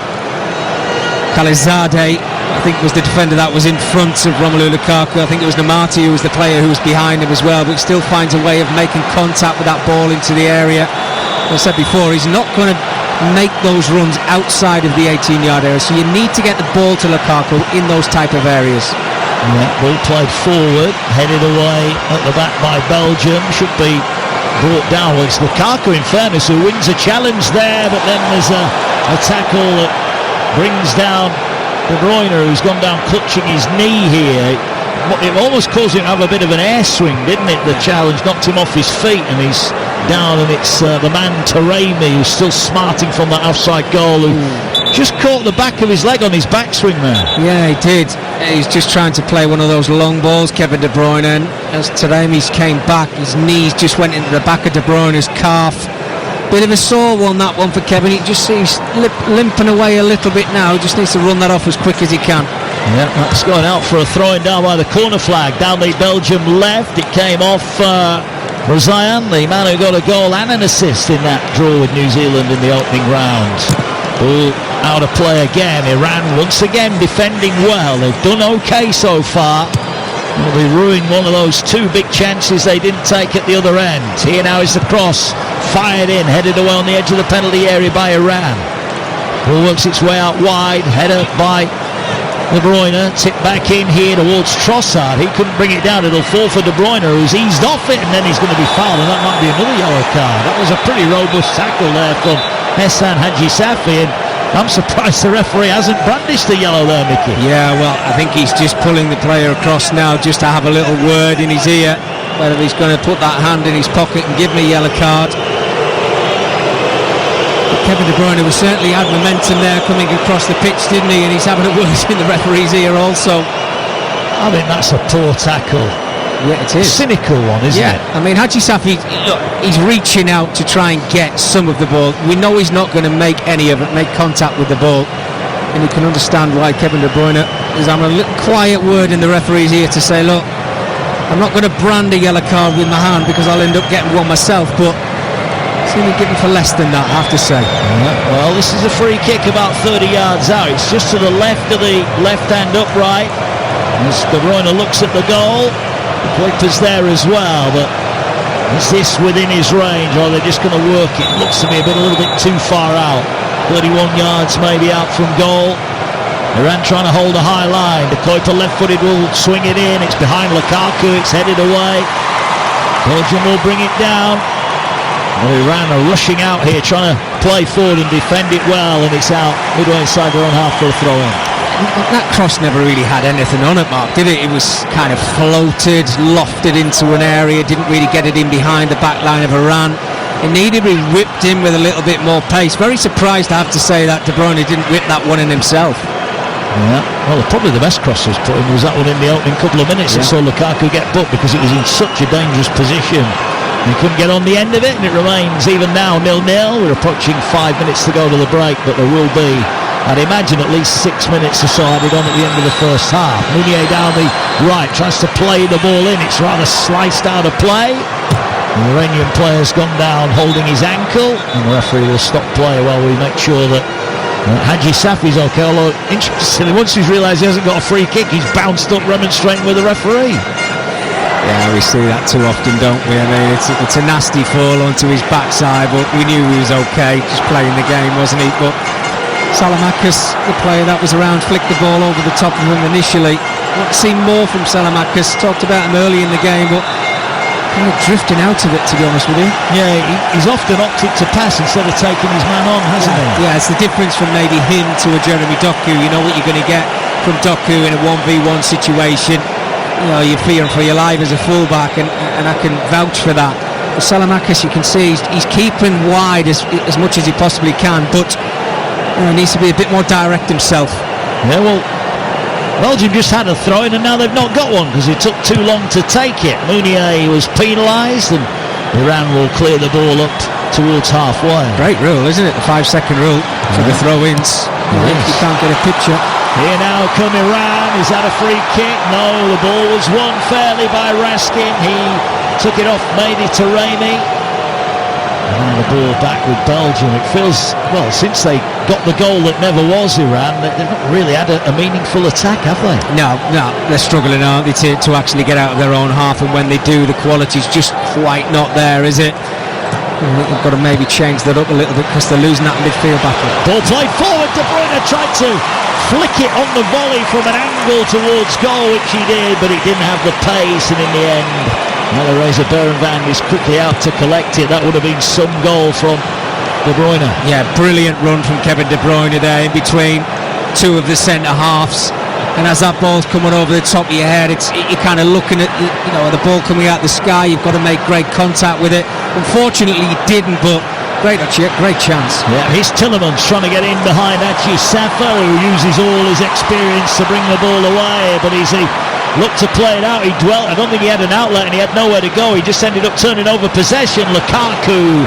S2: Khalizadeh, I think, was the defender that was in front of Romelu Lukaku. I think it was Namati who was the player who was behind him as well, but he still finds a way of making contact with that ball into the area. As I said before, he's not going to make those runs outside of the 18-yard area, so you need to get the ball to Lukaku in those type of areas.
S1: Yeah, ball played forward, headed away at the back by Belgium, should be brought down. Well, it's Lukaku, in fairness, who wins a challenge there, but then there's a tackle that brings down De Bruyne, who's gone down clutching his knee here. It almost caused him to have a bit of an air swing, didn't it? The challenge knocked him off his feet and he's down, and it's the man Taremi who's still smarting from that offside goal, who just caught the back of his leg on his backswing there.
S2: Yeah, he did. He's just trying to play one of those long balls, Kevin De Bruyne, and as Taremi's came back, his knees just went into the back of De Bruyne's calf. Bit of a sore one, that one, for Kevin. He just seems limping away a little bit now. He just needs to run that off as quick as he can.
S1: Yeah, that's going out for a throw-in down by the corner flag down the Belgium left. It came off Rozayan, the man who got a goal and an assist in that draw with New Zealand in the opening round. Ball out of play again. Iran once again defending well. They've done okay so far. Well, they ruined one of those two big chances they didn't take at the other end. Here now is the cross, fired in, headed away on the edge of the penalty area by Iran. Ball works its way out wide, header by De Bruyne, tipped back in here towards Trossard. He couldn't bring it down. It'll fall for De Bruyne, who's eased off it, and then he's going to be fouled, and that might be another yellow card. That was a pretty robust tackle there from Hassan Haji Safi, and I'm surprised the referee hasn't brandished the yellow there, Mickey.
S2: Yeah, well, I think he's just pulling the player across now just to have a little word in his ear, whether he's going to put that hand in his pocket and give me a yellow card. Kevin De Bruyne was certainly had momentum there coming across the pitch, didn't he? And he's having a word in the referee's ear also.
S1: I think that's a poor tackle.
S2: Yeah, it is.
S1: Cynical one, isn't it?
S2: I mean, Haji Safi, look, he's reaching out to try and get some of the ball. We know he's not going to make any of it, make contact with the ball. And you can understand why Kevin De Bruyne is having a little quiet word in the referee's ear to say, look, I'm not going to brand a yellow card with my hand because I'll end up getting one myself, but it's only given for less than that, I have to say.
S1: Yeah, well, this is a free kick about 30 yards out. It's just to the left of the left-hand upright. As De Bruyne looks at the goal, the keeper's there as well, but is this within his range, or are they just going to work it? Looks to me a little bit too far out. 31 yards maybe out from goal. Iran trying to hold a high line. The Kuiper left-footed will swing it in. It's behind Lukaku. It's headed away. Belgium will bring it down. Well, Iran are rushing out here, trying to play forward and defend it well, and it's out midway inside their own half for a throw-in.
S2: That cross never really had anything on it, Mark, did it? It was kind of floated, lofted into an area, didn't really get it in behind the back line of Iran. It needed to be whipped in with a little bit more pace. Very surprised, I have to say, that De Bruyne didn't whip that one in himself.
S1: Yeah, well, probably the best cross was put in was that one in the opening couple of minutes that saw Lukaku get booked, because it was in such a dangerous position. He couldn't get on the end of it, and it remains even now 0-0. We're approaching 5 minutes to go to the break, but there will be, I'd imagine, at least 6 minutes or so added on at the end of the first half. Meunier down the right, tries to play the ball in. It's rather sliced out of play. The Iranian player's gone down holding his ankle, and the referee will stop play while we make sure that Haji Safi's okay. Although, interestingly, once he's realised he hasn't got a free kick, he's bounced up remonstrating with the referee.
S2: Yeah, we see that too often, don't we? I mean, it's a nasty fall onto his backside, but we knew he was okay, just playing the game, wasn't he? But Salamakis, the player that was around, flicked the ball over the top of him initially. Want to see more from Salamakis. Talked about him early in the game, but kind of drifting out of it, to be honest with you.
S1: Yeah, he's often opted to pass instead of taking his man on, hasn't he?
S2: Yeah, it's the difference from maybe him to a Jeremy Doku. You know what you're going to get from Doku in a 1v1 situation. You know, you're fearing for your life as a fullback, and I can vouch for that. But Salamakis, you can see he's keeping wide as much as he possibly can, but he needs to be a bit more direct himself.
S1: Yeah, well, Belgium just had a throw-in, and now they've not got one because it took too long to take it. Meunier was penalised, and Iran will clear the ball up towards halfway.
S2: Great rule, isn't it? The 5-second rule for the throw-ins. You can't get a picture.
S1: Here now come Iran. Is that a free kick? No, the ball was won fairly by Raskin. He took it off Mehdi Taremi. And now the ball back with Belgium. It feels, well, since they got the goal that never was Iran, they've not really had a meaningful attack, have they?
S2: No, they're struggling, aren't they, to actually get out of their own half, and when they do, the quality's just quite not there, is it? They've got to maybe change that up a little bit because they're losing that midfield battle.
S1: Ball played forward, De Bruyne tried to flick it on the volley from an angle towards goal, which he did, but it didn't have the pace, and in the end, Reza Berenvand is quickly out to collect it. That would have been some goal from De Bruyne.
S2: Yeah, brilliant run from Kevin De Bruyne there in between two of the centre-halves. And as that ball's coming over the top of your head, you're kind of looking at the ball coming out the sky. You've got to make great contact with it. Unfortunately, he didn't, but great chance.
S1: Yeah, here's Tillemans trying to get in behind Achi Safa, who uses all his experience to bring the ball away, but he looked to play it out. He dwelt. I don't think he had an outlet and he had nowhere to go. He just ended up turning over possession. Lukaku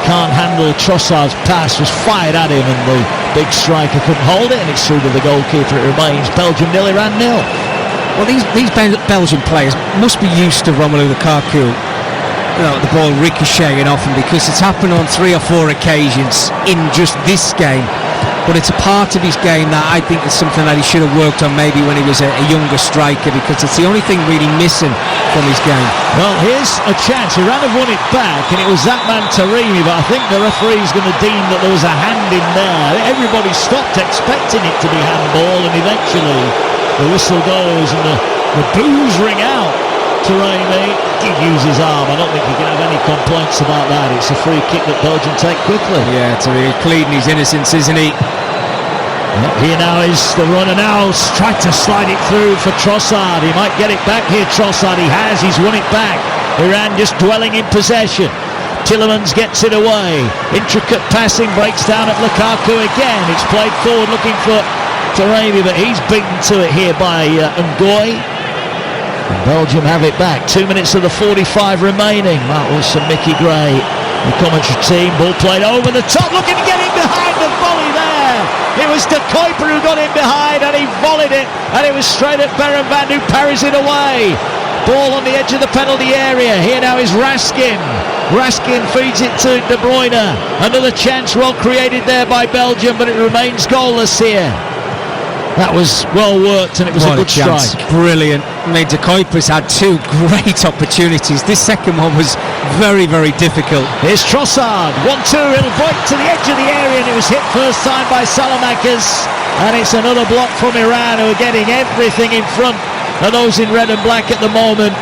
S1: can't handle Trossard's pass, was fired at him, and the big striker couldn't hold it, and it's through to the goalkeeper. It remains Belgium 0, Iran 0.
S2: Well, these Belgian players must be used to Romelu Lukaku, the ball ricocheting off him, because it's happened on 3 or 4 occasions in just this game. But it's a part of his game that I think is something that he should have worked on maybe when he was a younger striker, because it's the only thing really missing from his game.
S1: Well, here's a chance. Iran have won it back, and it was that man Taremi, but I think the referee's going to deem that there was a hand in there. Everybody stopped expecting it to be handball, and eventually the whistle goes and the boos ring out. Taremi did use his arm. I don't think you can have any complaints about that. It's a free kick that Belgium take quickly.
S2: Yeah, Taremi pleading his innocence, isn't he?
S1: Here now is the runner now, tried to slide it through for Trossard. He might get it back here, Trossard. He has, he's won it back. Iran just dwelling in possession. Tillemans gets it away. Intricate passing, breaks down at Lukaku again. It's played forward looking for Taremi, but he's beaten to it here by Ngoy. And Belgium have it back. 2 minutes of the 45 remaining. That was some Mickey Gray, the commentary team. Ball played over the top, looking to get in behind the volley there. It was De Kuiper who got in behind, and he volleyed it, and it was straight at Berenvand, who parries it away. Ball on the edge of the penalty area. Here now is Raskin. Raskin feeds it to De Bruyne. Another chance well created there by Belgium, but it remains goalless here. That was well worked, and it was a good strike.
S2: Brilliant. I mean, De Kuiper's had 2 great opportunities. This second one was very, very difficult.
S1: Here's Trossard, 1-2, it'll break to the edge of the area, and it was hit first time by Salamakers, and it's another block from Iran, who are getting everything in front of those in red and black at the moment.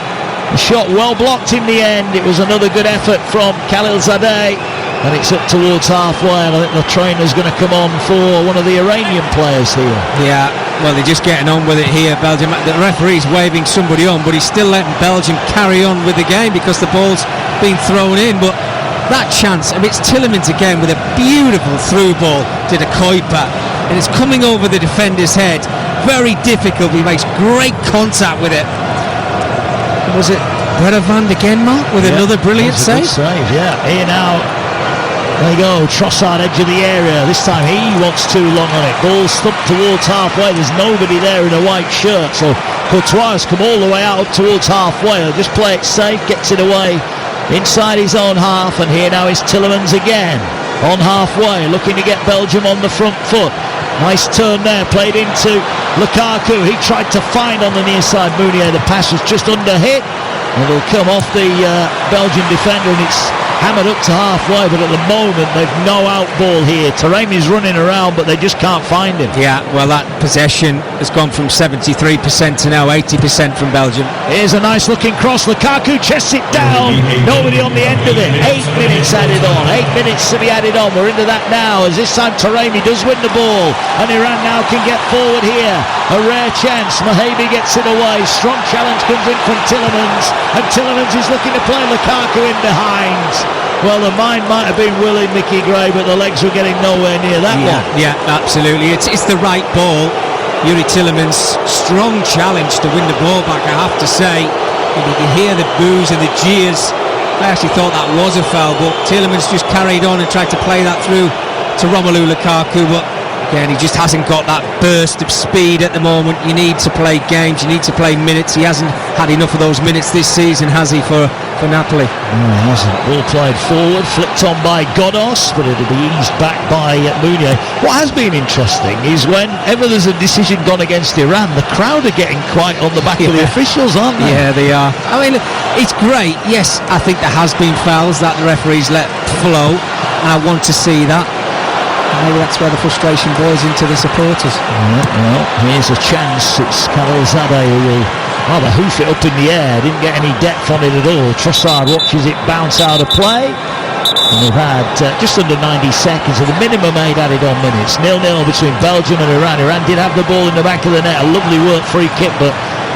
S1: The shot well blocked in the end. It was another good effort from Khalilzadeh, and it's up towards halfway, and I think the trainer's going to come on for one of the Iranian players here.
S2: Yeah, well, they're just getting on with it here, Belgium. The referee's waving somebody on, but he's still letting Belgium carry on with the game because the ball's been thrown in. But that chance, I mean, it's Tillemans again with a beautiful through ball to De Kuiper, and it's coming over the defender's head. Very difficult. He makes great contact with it. Was it Berenvand again, Mark, with another brilliant save?
S1: Yeah, here now. There you go, Trossard, edge of the area. This time he wants too long on it. Ball stumped towards halfway. There's nobody there in a white shirt. So Courtois has come all the way out up towards halfway. He'll just play it safe, gets it away inside his own half. And here now is Tillemans again on halfway, looking to get Belgium on the front foot. Nice turn there, played into Lukaku. He tried to find on the near side Mounier. The pass was just under hit. It'll come off the Belgian defender, and it's hammered up to halfway, but at the moment they've no out ball here. Taremi's running around, but they just can't find him.
S2: Yeah, well, that possession has gone from 73% to now 80% from Belgium.
S1: Here's a nice looking cross. Lukaku chests it down. Nobody on the end of it. 8 minutes added on. 8 minutes to be added on. We're into that now, as this time Taremi does win the ball, and Iran now can get forward here. A rare chance. Mahabi gets it away. Strong challenge comes in from Tillemans, and Tillemans is looking to play Lukaku in behind. Well, the mind might have been willing, Mickey Gray, but the legs were getting nowhere near that one.
S2: Yeah, absolutely. It's the right ball. Yuri Tillemans, strong challenge to win the ball back, I have to say. You can hear the boos and the jeers I actually thought that was a foul, but Tielemans just carried on and tried to play that through to Romelu Lukaku, but again, he just hasn't got that burst of speed at the moment. You need to play games, you need to play minutes. He hasn't had enough of those minutes this season, has he, for Napoli?
S1: No, he hasn't. Ball played forward, flicked on by Godos, but it'll be eased back by Mounier. What has been interesting is whenever there's a decision gone against Iran, the crowd are getting quite on the back of the officials, aren't they?
S2: Yeah, they are. I mean, it's great. Yes, I think there has been fouls that the referees let flow, and I want to see that. Maybe that's where the frustration boils into the supporters.
S1: Well, here's a chance. It's Khalilzadeh who will rather hoof it up in the air. Didn't get any depth on it at all. Trossard watches it bounce out of play. And we've had just under 90 seconds of the minimum 8 added on minutes. 0-0 between Belgium and Iran. Iran did have the ball in the back of the net. A lovely work free kick, but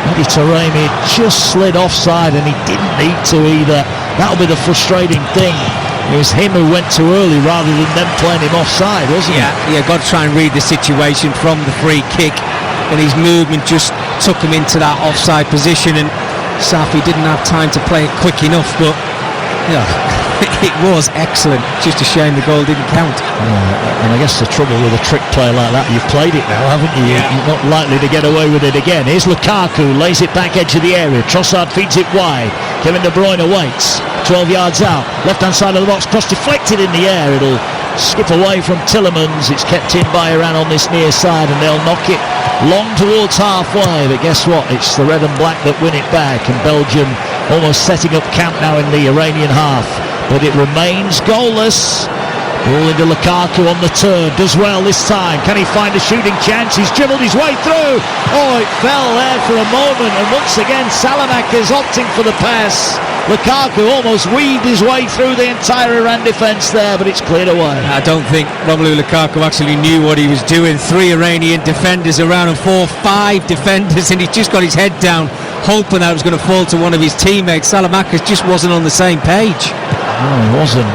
S1: Mehdi Taremi just slid offside and he didn't need to either. That'll be the frustrating thing. It was him who went too early rather than them playing him offside, wasn't it?
S2: Yeah, got to try and read the situation from the free kick, and his movement just took him into that offside position, and Safi didn't have time to play it quick enough, but yeah, it was excellent. Just a shame the goal didn't count.
S1: And I guess the trouble with a trick play like that, you've played it now, haven't you?
S2: Yeah.
S1: You're not likely to get away with it again. Here's Lukaku, lays it back edge of the area. Trossard feeds it wide. Kevin De Bruyne waits. 12 yards out. Left-hand side of the box. Cross deflected in the air. It'll skip away from Tielemans. It's kept in by Iran on this near side, and they'll knock it long towards halfway. But guess what? It's the red and black that win it back, and Belgium almost setting up camp now in the Iranian half. But it remains goalless. Ball into Lukaku on the turn. Does well this time. Can he find a shooting chance? He's dribbled his way through. Oh, it fell there for a moment. And once again, Salamakas opting for the pass. Lukaku almost weaved his way through the entire Iran defence there, but it's cleared away.
S2: I don't think Romelu Lukaku actually knew what he was doing. 3 Iranian defenders around him, 4-5 defenders, and he just got his head down, hoping that it was going to fall to one of his teammates. Salamakas just wasn't on the same page.
S1: No, he wasn't.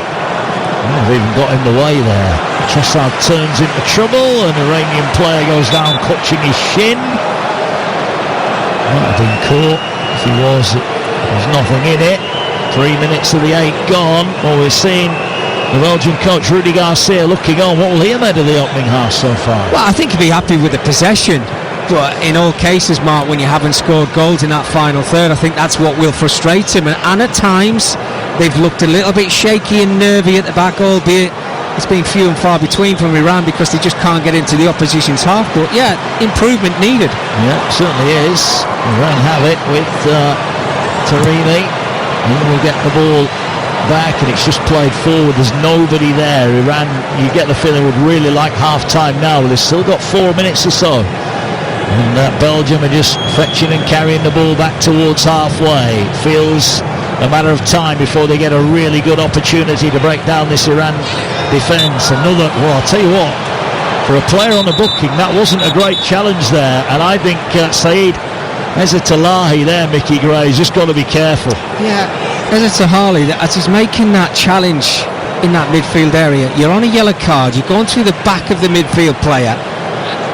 S1: They've even got in the way there. Trossard turns into trouble, and Iranian player goes down clutching his shin. Might have been caught. If he was, there's nothing in it. 3 minutes of the 8 gone. Well, we're seeing the Belgian coach Rudy Garcia looking on. What will he have made of the opening half so far?
S2: Well, I think he'll be happy with the possession. But in all cases, Mark, when you haven't scored goals in that final third, I think that's what will frustrate him. And at times, they've looked a little bit shaky and nervy at the back, albeit it's been few and far between from Iran because they just can't get into the opposition's half. But yeah, improvement needed.
S1: Yeah, certainly is. Iran have it with Taremi. He will get the ball back, and it's just played forward. There's nobody there. Iran, you get the feeling, would really like half-time now. They've still got 4 minutes or so. And Belgium are just fetching and carrying the ball back towards halfway. It feels a matter of time before they get a really good opportunity to break down this Iran defence. Well, I'll tell you what, for a player on the booking, that wasn't a great challenge there. And I think Saeed Ezzatolahi there, Mickey Gray, has just got to be careful.
S2: Yeah, Ezzatolahi, as he's making that challenge in that midfield area, you're on a yellow card, you're going through the back of the midfield player.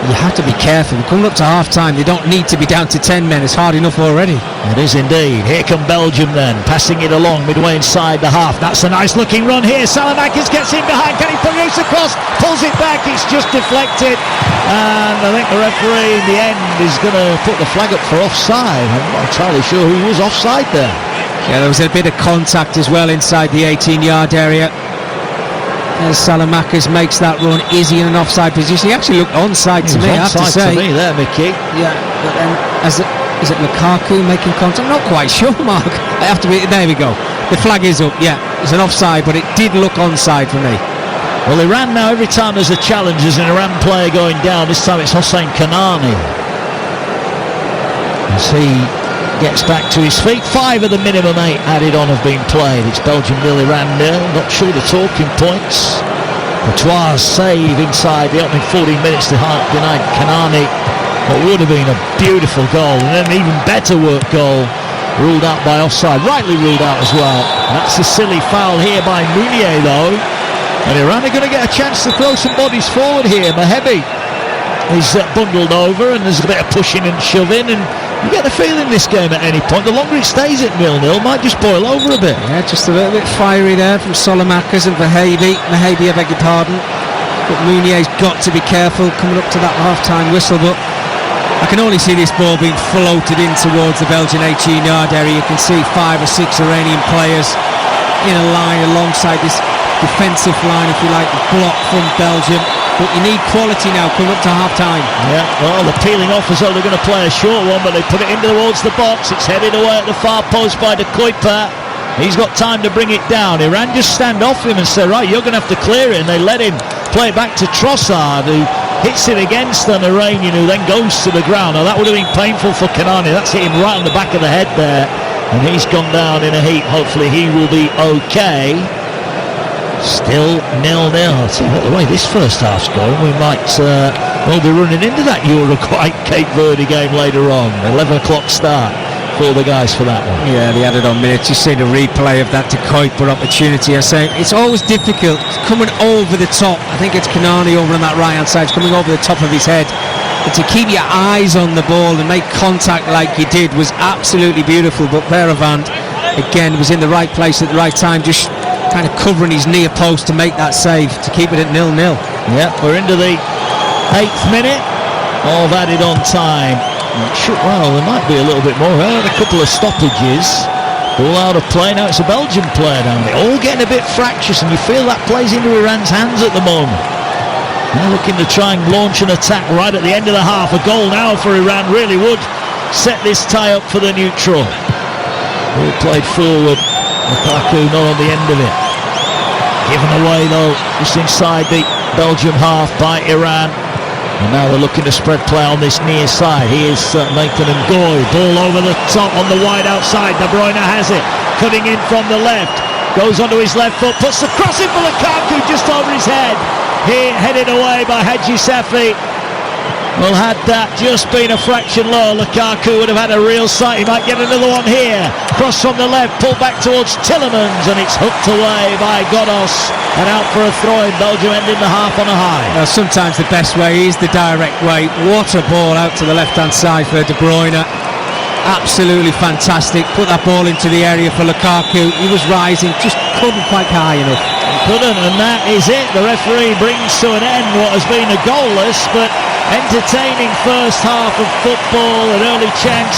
S2: You have to be careful. We're coming up to half-time. They don't need to be down to 10 men. It's hard enough already.
S1: It is indeed. Here come Belgium then, passing it along midway inside the half. That's a nice-looking run here. Salamakas gets in behind. Can he produce a cross? Pulls it back. It's just deflected. And I think the referee in the end is going to put the flag up for offside. I'm not entirely sure who was offside there.
S2: Yeah, there was a bit of contact as well inside the 18-yard area. As Salamakas makes that run, is he in an offside position? He actually looked onside to me, I have to say.
S1: To me there, Mickey.
S2: Yeah, but then is it Lukaku making contact? I'm not quite sure, Mark. I have to be. There we go. The flag is up. Yeah, it's an offside, but it did look onside for me.
S1: Well, Iran now, every time there's a challenge, there's an Iran player going down. This time it's Hossein Kanani. As he gets back to his feet. 5 of the minimum 8 added on have been played. It's Belgium 0, Iran 0. Not sure the talking points. Courtois' save inside the opening 14 minutes denied Kanani what would have been a beautiful goal, and an even better work goal ruled out by offside. Rightly ruled out as well. That's a silly foul here by Mounier though. And Iran are going to get a chance to throw some bodies forward here. Mahebi is bundled over, and there's a bit of pushing and shoving, and You get the feeling this game at any point, the longer it stays at 0-0, might just boil over a bit.
S2: Yeah, just a little bit fiery there from Solomakers and Vahabi, I beg your pardon. But Mounier's got to be careful coming up to that half-time whistle, but I can only see this ball being floated in towards the Belgian 18-yard area. You can see 5 or 6 Iranian players in a line alongside this defensive line, if you like, the block from Belgium. But you need quality now coming up to half-time.
S1: Yeah, well, they're peeling off as though they're going to play a short one, but they put it in towards the box. It's headed away at the far post by De Kuyper. He's got time to bring it down. Iran just stand off him and say, right, you're going to have to clear it, and they let him play it back to Trossard, who hits it against an Iranian, who then goes to the ground. Now, that would have been painful for Kanani. That's hit him right on the back of the head there, and he's gone down in a heap. Hopefully he will be okay. Still 0-0. So the way this first half's going, we might well be running into that Uruguay-Cape Verde game later on. 11 o'clock start for the guys for that one.
S2: Yeah, the added on minutes. You've seen a replay of that De Kuyper opportunity. I say it's always difficult. It's coming over the top. I think it's Kanani over on that right-hand side. It's coming over the top of his head. But to keep your eyes on the ball and make contact like he did was absolutely beautiful. But Beravand, again, was in the right place at the right time, just kind of covering his near post to make that save to keep it at 0-0.
S1: Yeah, we're into the 8th minute of added on time. Well, there might be a little bit more. A couple of stoppages. All out of play. Now it's a Belgian player down there. All getting a bit fractious, and you feel that plays into Iran's hands at the moment. They're looking to try and launch an attack right at the end of the half. A goal now for Iran really would set this tie up for the neutral. All played forward. Lukaku not on the end of it. Given away though, just inside the Belgium half by Iran. And now they're looking to spread play on this near side. Here's Nathan Ngoy. Ball over the top on the wide outside. De Bruyne has it. Cutting in from the left. Goes onto his left foot. Puts the cross in for Lukaku just over his head. Here headed away by Hadji Safi. Well, had that just been a fraction lower, Lukaku would have had a real sight. He might get another one here. Cross from the left, pulled back towards Tillemans, and it's hooked away by Godos. And out for a throw in. Belgium ending the half on a high.
S2: Now, sometimes the best way is the direct way. What a ball out to the left-hand side for De Bruyne. Absolutely fantastic. Put that ball into the area for Lukaku. He was rising, just couldn't quite high enough.
S1: Couldn't, and that is it. The referee brings to an end what has been a goalless but entertaining first half of football. An early chance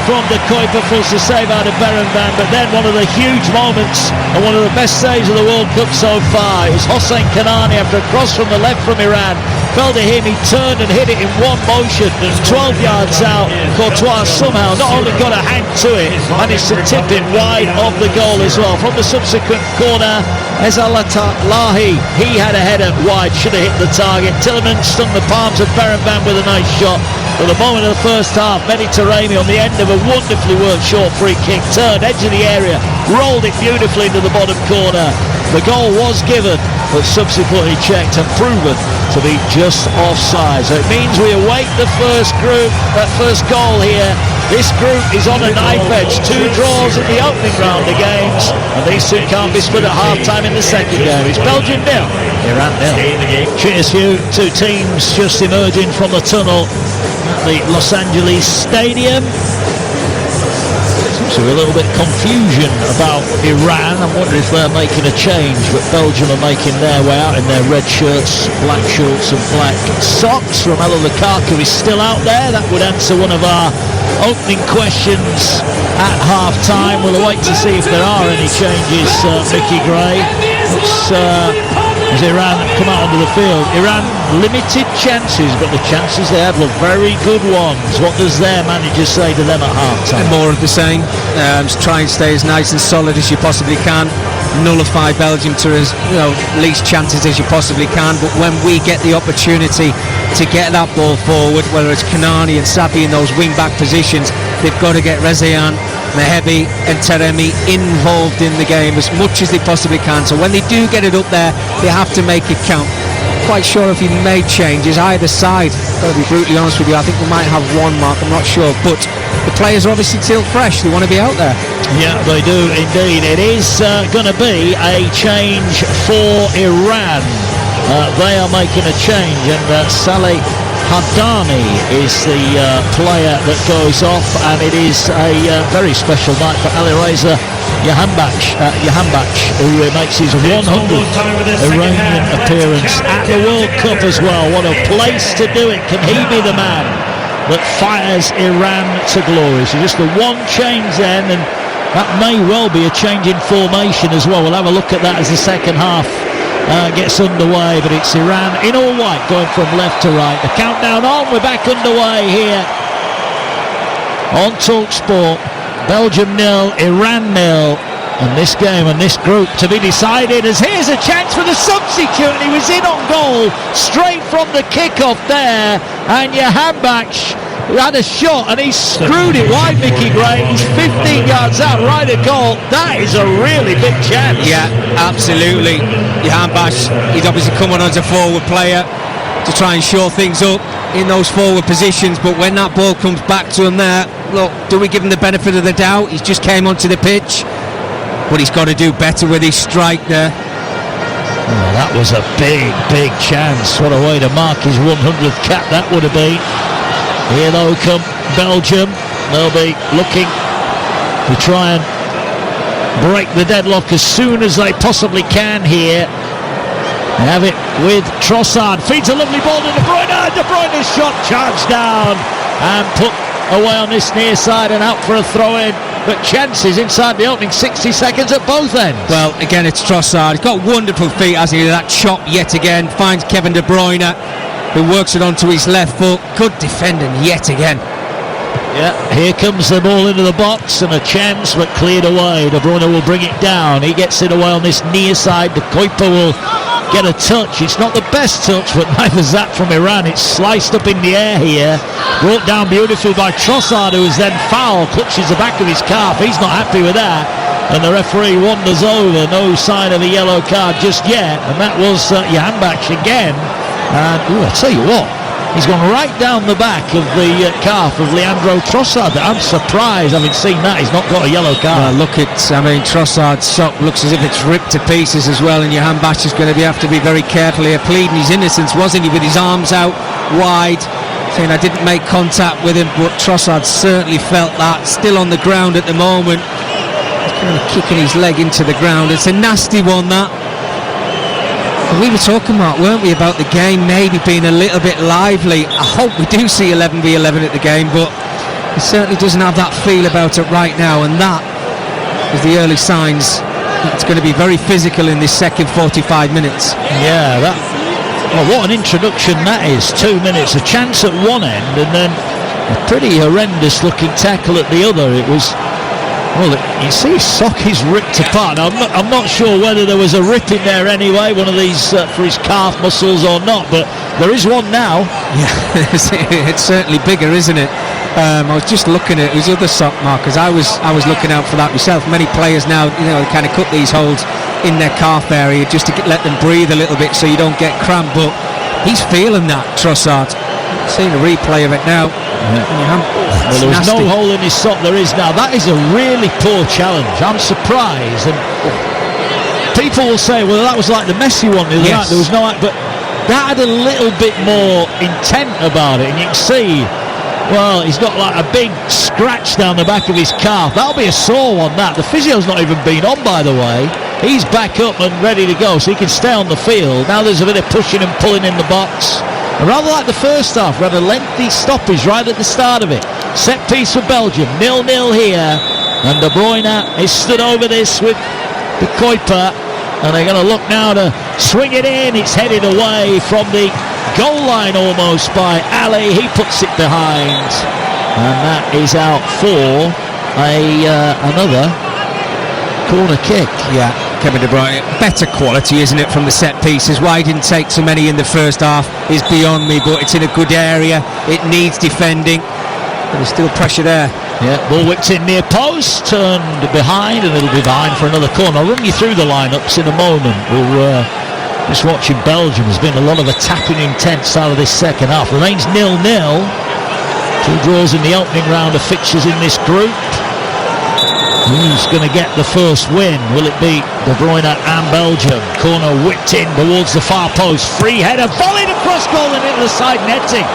S1: from De Kuyper forced a save out of Berenban, but then one of the huge moments and one of the best saves of the World Cup so far. It was Hossein Kanani after a cross from the left from Iran. Fell to him, he turned and hit it in one motion. 12 yards out. Courtois somehow not only got a hand to it, managed to tip it wide of the goal as well. From the subsequent corner, Ezalatallahi, he had a header wide, should have hit the target. Tillemans stung the palms of Berenban with a nice shot. At the moment of the first half, Mediterranean on the end of a wonderfully worked short free kick, turned edge of the area, rolled it beautifully into the bottom corner. The goal was given, but subsequently checked and proven to be just offside. So it means we await the first goal here. This group is on a knife edge. 2 draws in the opening round of games, and these two can't be split at half-time in the second game. It's Belgium 0, Iran 0. Cheers you, two teams just emerging from the tunnel at the Los Angeles Stadium. So a little bit of confusion about Iran. I'm wondering if they're making a change, but Belgium are making their way out in their red shirts, black shorts and black socks. Romelu Lukaku is still out there. That would answer one of our opening questions at half-time. We'll wait to see if there are any changes, Mickey Gray. As Iran come out onto the field. Iran limited chances, but the chances they had were very good ones. What does their manager say to them at half-time?
S2: More of the same. Try and stay as nice and solid as you possibly can. Nullify Belgium to as least chances as you possibly can. But when we get the opportunity to get that ball forward, whether it's Kanani and Safi in those wing-back positions, they've got to get Rezayan, Mehebi and Taremi involved in the game as much as they possibly can. So when they do get it up there, they have to make it count. Quite sure if he made changes either side. Got to be brutally honest with you, I think we might have one, Mark, I'm not sure, but the players are obviously still fresh. They want to be out there.
S1: Yeah, they do indeed. It is going to be a change for Iran. They are making a change, and Saleh Hardani is the player that goes off, and it is a very special night for Alireza Yahambach, who makes his 100th Iranian appearance at the World Cup as well. What a place to do it. Can he be the man that fires Iran to glory? So just the one change then, and that may well be a change in formation as well. We'll have a look at that as the second half gets underway, but it's Iran in all white going from left to right. The countdown on, we're back underway here on TalkSport. Belgium 0, Iran 0, and this game and this group to be decided, as here's a chance for the substitute, and he was in on goal straight from the kickoff there, and Yahambach had a shot and he screwed it wide, Mickey Gray. He's 15 yards out, right at goal. That is a really big chance.
S2: Yeah, absolutely. Yahambach, he's obviously coming on as a forward player to try and shore things up in those forward positions, but when that ball comes back to him there, look, do we give him the benefit of the doubt? He's just came onto the pitch, but he's got to do better with his strike there.
S1: Oh, that was a big chance. What a way to mark his 100th cap that would have been. Here though come Belgium. They'll be looking to try and break the deadlock as soon as they possibly can here. They have it with Trossard. Feeds a lovely ball to De Bruyne. De Bruyne's shot charged down and put away on this near side and out for a throw-in. But chances inside the opening 60 seconds at both ends.
S2: Well, again, it's Trossard. He's got wonderful feet, hasn't he? That chop yet again. Finds Kevin De Bruyne, who works it onto his left foot. Good defending yet again.
S1: Yeah, here comes the ball into the box and a chance, but cleared away. De Bruyne will bring it down. He gets it away on this near side. De Kuiper will get a touch. It's not the best touch, but neither's that from Iran. It's sliced up in the air here. Brought down beautifully by Trossard, who is then fouled. Clutches the back of his calf. He's not happy with that. And the referee wanders over. No sign of a yellow card just yet. And that was Yahambach again. And I tell you what, he's gone right down the back of the calf of Leandro Trossard. I'm surprised, having seen that, he's not got a yellow card.
S2: Look at, Trossard's sock looks as if it's ripped to pieces as well, and Yahambach is going to have to be very careful here, pleading his innocence, wasn't he, with his arms out wide, saying I didn't make contact with him, but Trossard certainly felt that. Still on the ground at the moment. He's kind of kicking his leg into the ground. It's a nasty one, that. We were talking, Mark, weren't we, about the game maybe being a little bit lively. I hope we do see 11v11 at the game, but it certainly doesn't have that feel about it right now, and that is the early signs. It's going to be very physical in this second 45 minutes.
S1: Yeah, what an introduction that is. 2 minutes, a chance at one end, and then a pretty horrendous looking tackle at the other. It was... Well, you see his sock is ripped apart. Now, I'm not sure whether there was a rip in there anyway, one of these for his calf muscles or not, but there is one now.
S2: Yeah, it's certainly bigger, isn't it? I was just looking at his other sock, Mark, because I was looking out for that myself. Many players now, kind of cut these holes in their calf area just to let them breathe a little bit so you don't get cramped, but he's feeling that, Trossard. Seeing a replay of it now.
S1: Yeah. Well, there was no hole in his sock. There is now. That is a really poor challenge. I'm surprised. And people will say, well, that was like the Messi one the other night. There was no, but that had a little bit more intent about it. And you can see, well, he's got like a big scratch down the back of his calf. That'll be a sore on that. The physio's not even been on, by the way. He's back up and ready to go, so he can stay on the field. Now there's a bit of pushing and pulling in the box. And rather like the first half, we had a lengthy stoppage right at the start of it. Set piece for Belgium, 0-0 here. And De Bruyne is stood over this with De Kuiper. And they're going to look now to swing it in. It's headed away from the goal line almost by Ali. He puts it behind. And that is out for another corner kick.
S2: Yeah, Kevin De Bruyne, better quality, isn't it, from the set pieces? Why he didn't take so many in the first half is beyond me, but it's in a good area. It needs defending. But there's still pressure there.
S1: Yeah, ball whipped in near post, turned behind, and it'll be behind for another corner. I'll run you through the lineups in a moment. We're just watching Belgium. There's been a lot of attacking intent out of this second half. Remains 0-0. 2 draws in the opening round of fixtures in this group. Who's going to get the first win? Will it be De Bruyne and Belgium? Corner whipped in towards the far post. Free header, volleyed across goal and into the side netting.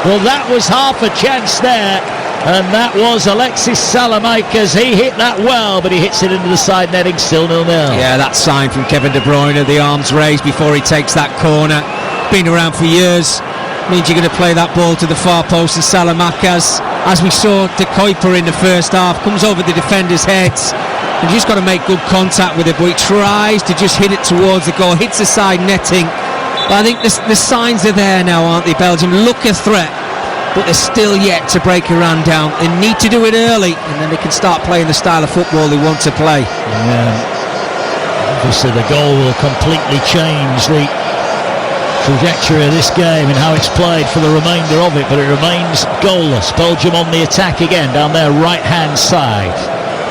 S1: Well, that was half a chance there, and that was Alexis Salamakers. He hit that well, but he hits it into the side netting, still 0-0.
S2: Yeah, that sign from Kevin De Bruyne, the arms raised before he takes that corner. Been around for years. Means you're going to play that ball to the far post, and Salamakers, as we saw De Kuiper in the first half, comes over the defenders' heads. And you just got to make good contact with it, but he tries to just hit it towards the goal, hits the side netting. But I think the signs are there now, aren't they? Belgium look a threat, but they're still yet to break Iran down. They need to do it early, and then they can start playing the style of football they want to play.
S1: Yeah. Obviously the goal will completely change the trajectory of this game and how it's played for the remainder of it, but it remains goalless. Belgium on the attack again down their right hand side,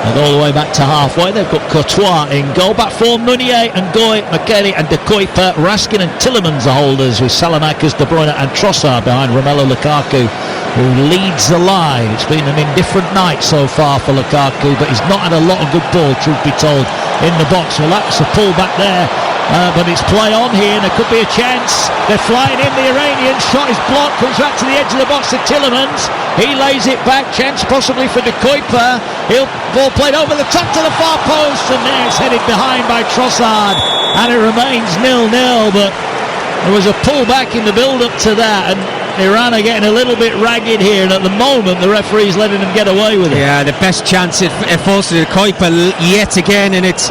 S1: and all the way back to halfway they've got Courtois in goal. Back four: Meunier and Goy, McKennie and De Kuiper. Raskin and Tillemans are holders, with Salamakers, De Bruyne and Trossard behind Romelu Lukaku, who leads the line. It's been an indifferent night so far for Lukaku, but he's not had a lot of good ball, truth be told, in the box. Well, that's a pull back there. But it's play on here, and there could be a chance. They're flying in. The Iranian shot is blocked, comes back to the edge of the box to Tillemans. He lays it back, chance possibly for De Kuiper. Ball played over the top to the far post, and there it's headed behind by Trossard, and it remains 0-0. But there was a pull back in the build-up to that, and Iran are getting a little bit ragged here, and at the moment the referee's letting them get away with it.
S2: Yeah, the best chance it falls to De Kuiper yet again, and it's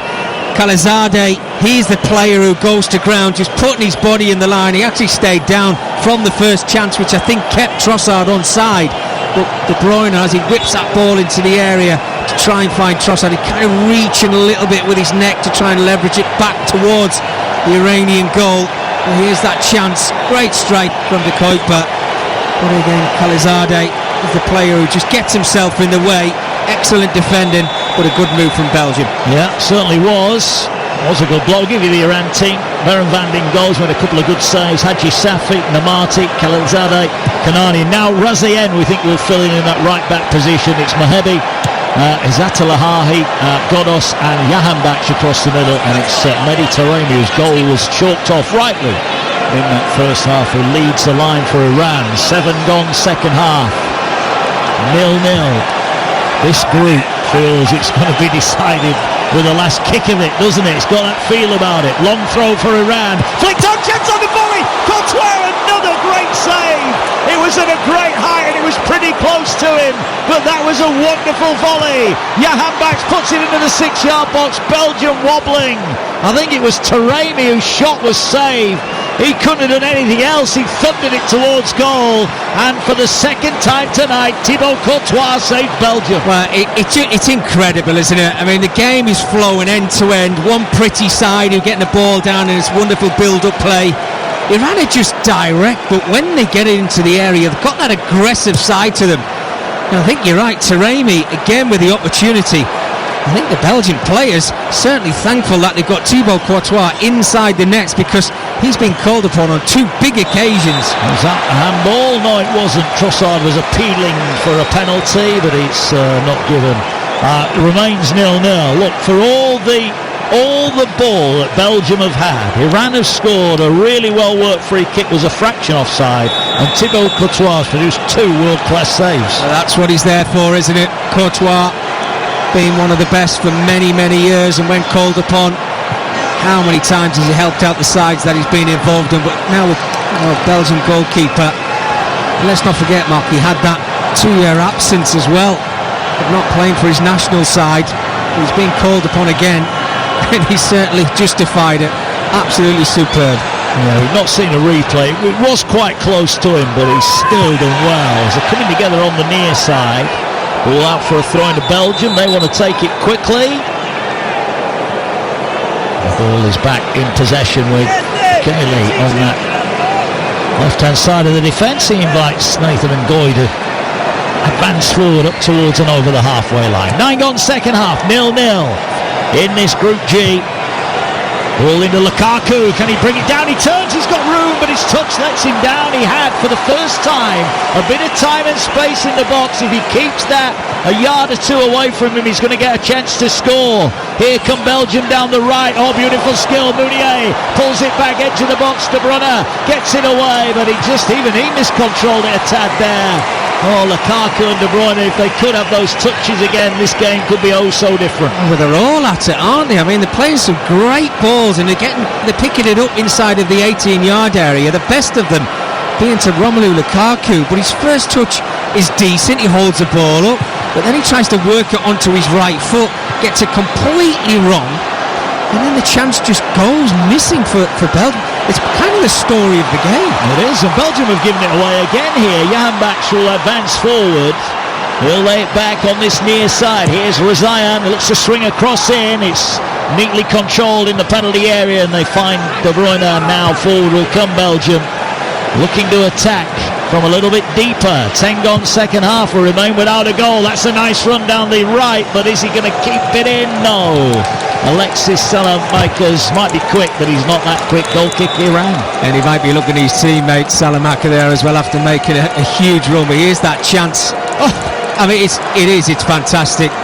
S2: Khalilzadeh. He's the player who goes to ground, just putting his body in the line. He actually stayed down from the first chance, which I think kept Trossard onside. But De Bruyne, as he whips that ball into the area to try and find Trossard, he kind of reaching a little bit with his neck to try and leverage it back towards the Iranian goal. Well, here's that chance. Great strike from De Kuiper. But again, Khalilzadeh is the player who just gets himself in the way. Excellent defending, but a good move from Belgium.
S1: Yeah, certainly was. Was a good blow. I'll give you the Iran team. Beren van den Goals made a couple of good saves. Haji Safi, Namati, Khalilzadeh, Kanani. Now Razien, we think, will fill in that right back position. It's Mahebi, Izzatulahi, Godos and Jahanbakhsh across the middle, and it's Mehdi Taremi, whose goal was chalked off rightly in that first half, who leads the line for Iran. 7 gone second half. 0-0. This group feels it's going to be decided with the last kick of it, doesn't it? It's got that feel about it. Long throw for Iran. Flicked on, chance on the volley. Courtois, another great save. It was at a great height and it was pretty close to him, but that was a wonderful volley. Jahanbakhsh puts it into the 6-yard box. Belgium wobbling. I think it was Taremi whose shot was saved. He couldn't have done anything else. He thundered it towards goal, and for the second time tonight, Thibaut Courtois saved Belgium.
S2: Well, it's incredible, isn't it? I mean, the game is flowing end to end. One pretty side who getting the ball down in this wonderful build-up play. Iran are just direct, but when they get it into the area, they've got that aggressive side to them. And I think you're right, Taremi again with the opportunity. I think the Belgian players certainly thankful that they've got Thibaut Courtois inside the nets, because he's been called upon on 2 big occasions.
S1: Was that a handball? No, it wasn't. Trossard was appealing for a penalty, but it's not given. It remains 0-0. Look, for all the ball that Belgium have had, Iran have scored a really well worked free kick, was a fraction offside, and Thibaut Courtois has produced 2 world-class saves.
S2: Well, that's what he's there for, isn't it? Courtois being one of the best for many, many years, and when called upon, how many times has he helped out the sides that he's been involved in? But now with Belgian goalkeeper, let's not forget, Mark, he had that 2-year absence as well, but not playing for his national side. He's been called upon again, and he certainly justified it. Absolutely superb.
S1: Yeah, we've not seen a replay. It was quite close to him, but he's still done well. As they're coming together on the near side. Ball out for a throw into Belgium. They want to take it quickly. The ball is back in possession with Kelly on that left-hand side of the defence. He invites Nathan and Goy to advance forward up towards and over the halfway line. 9 gone second half, 0-0 in this Group G. Ball into Lukaku. Can he bring it down? He turns, he's got room, but his touch lets him down. He had, for the first time, a bit of time and space in the box. If he keeps that, a yard or two away from him. He's going to get a chance to score. Here come Belgium down the right. Oh, beautiful skill. Mounier pulls it back, edge of the box. De Bruyne gets it away, but he miscontrolled it a tad there. Oh, Lukaku and De Bruyne, if they could have those touches again, this game could be oh so different.
S2: Well, they're all at it, aren't they? I mean, they're playing some great balls and they're picking it up inside of the 18-yard area. The best of them being to Romelu Lukaku, but his first touch is decent. He holds the ball up, but then he tries to work it onto his right foot, gets it completely wrong, and then the chance just goes missing for Belgium. It's kind of the story of the game.
S1: It is, and Belgium have given it away again here. Jan Baks will advance forward. He'll lay it back on this near side. Here's Razayan. He looks to swing across in. It's neatly controlled in the penalty area, and they find De Bruyne. Now forward will come Belgium, looking to attack from a little bit deeper. 10 gone second half, will remain without a goal. That's a nice run down the right, but is he going to keep it in? No. Alexis Salamakas might be quick, but he's not that quick. Goal kick Iran.
S2: And he might be looking at his teammate Salamaka there as well after making a huge run, but here's that chance. Oh, I mean, it's fantastic.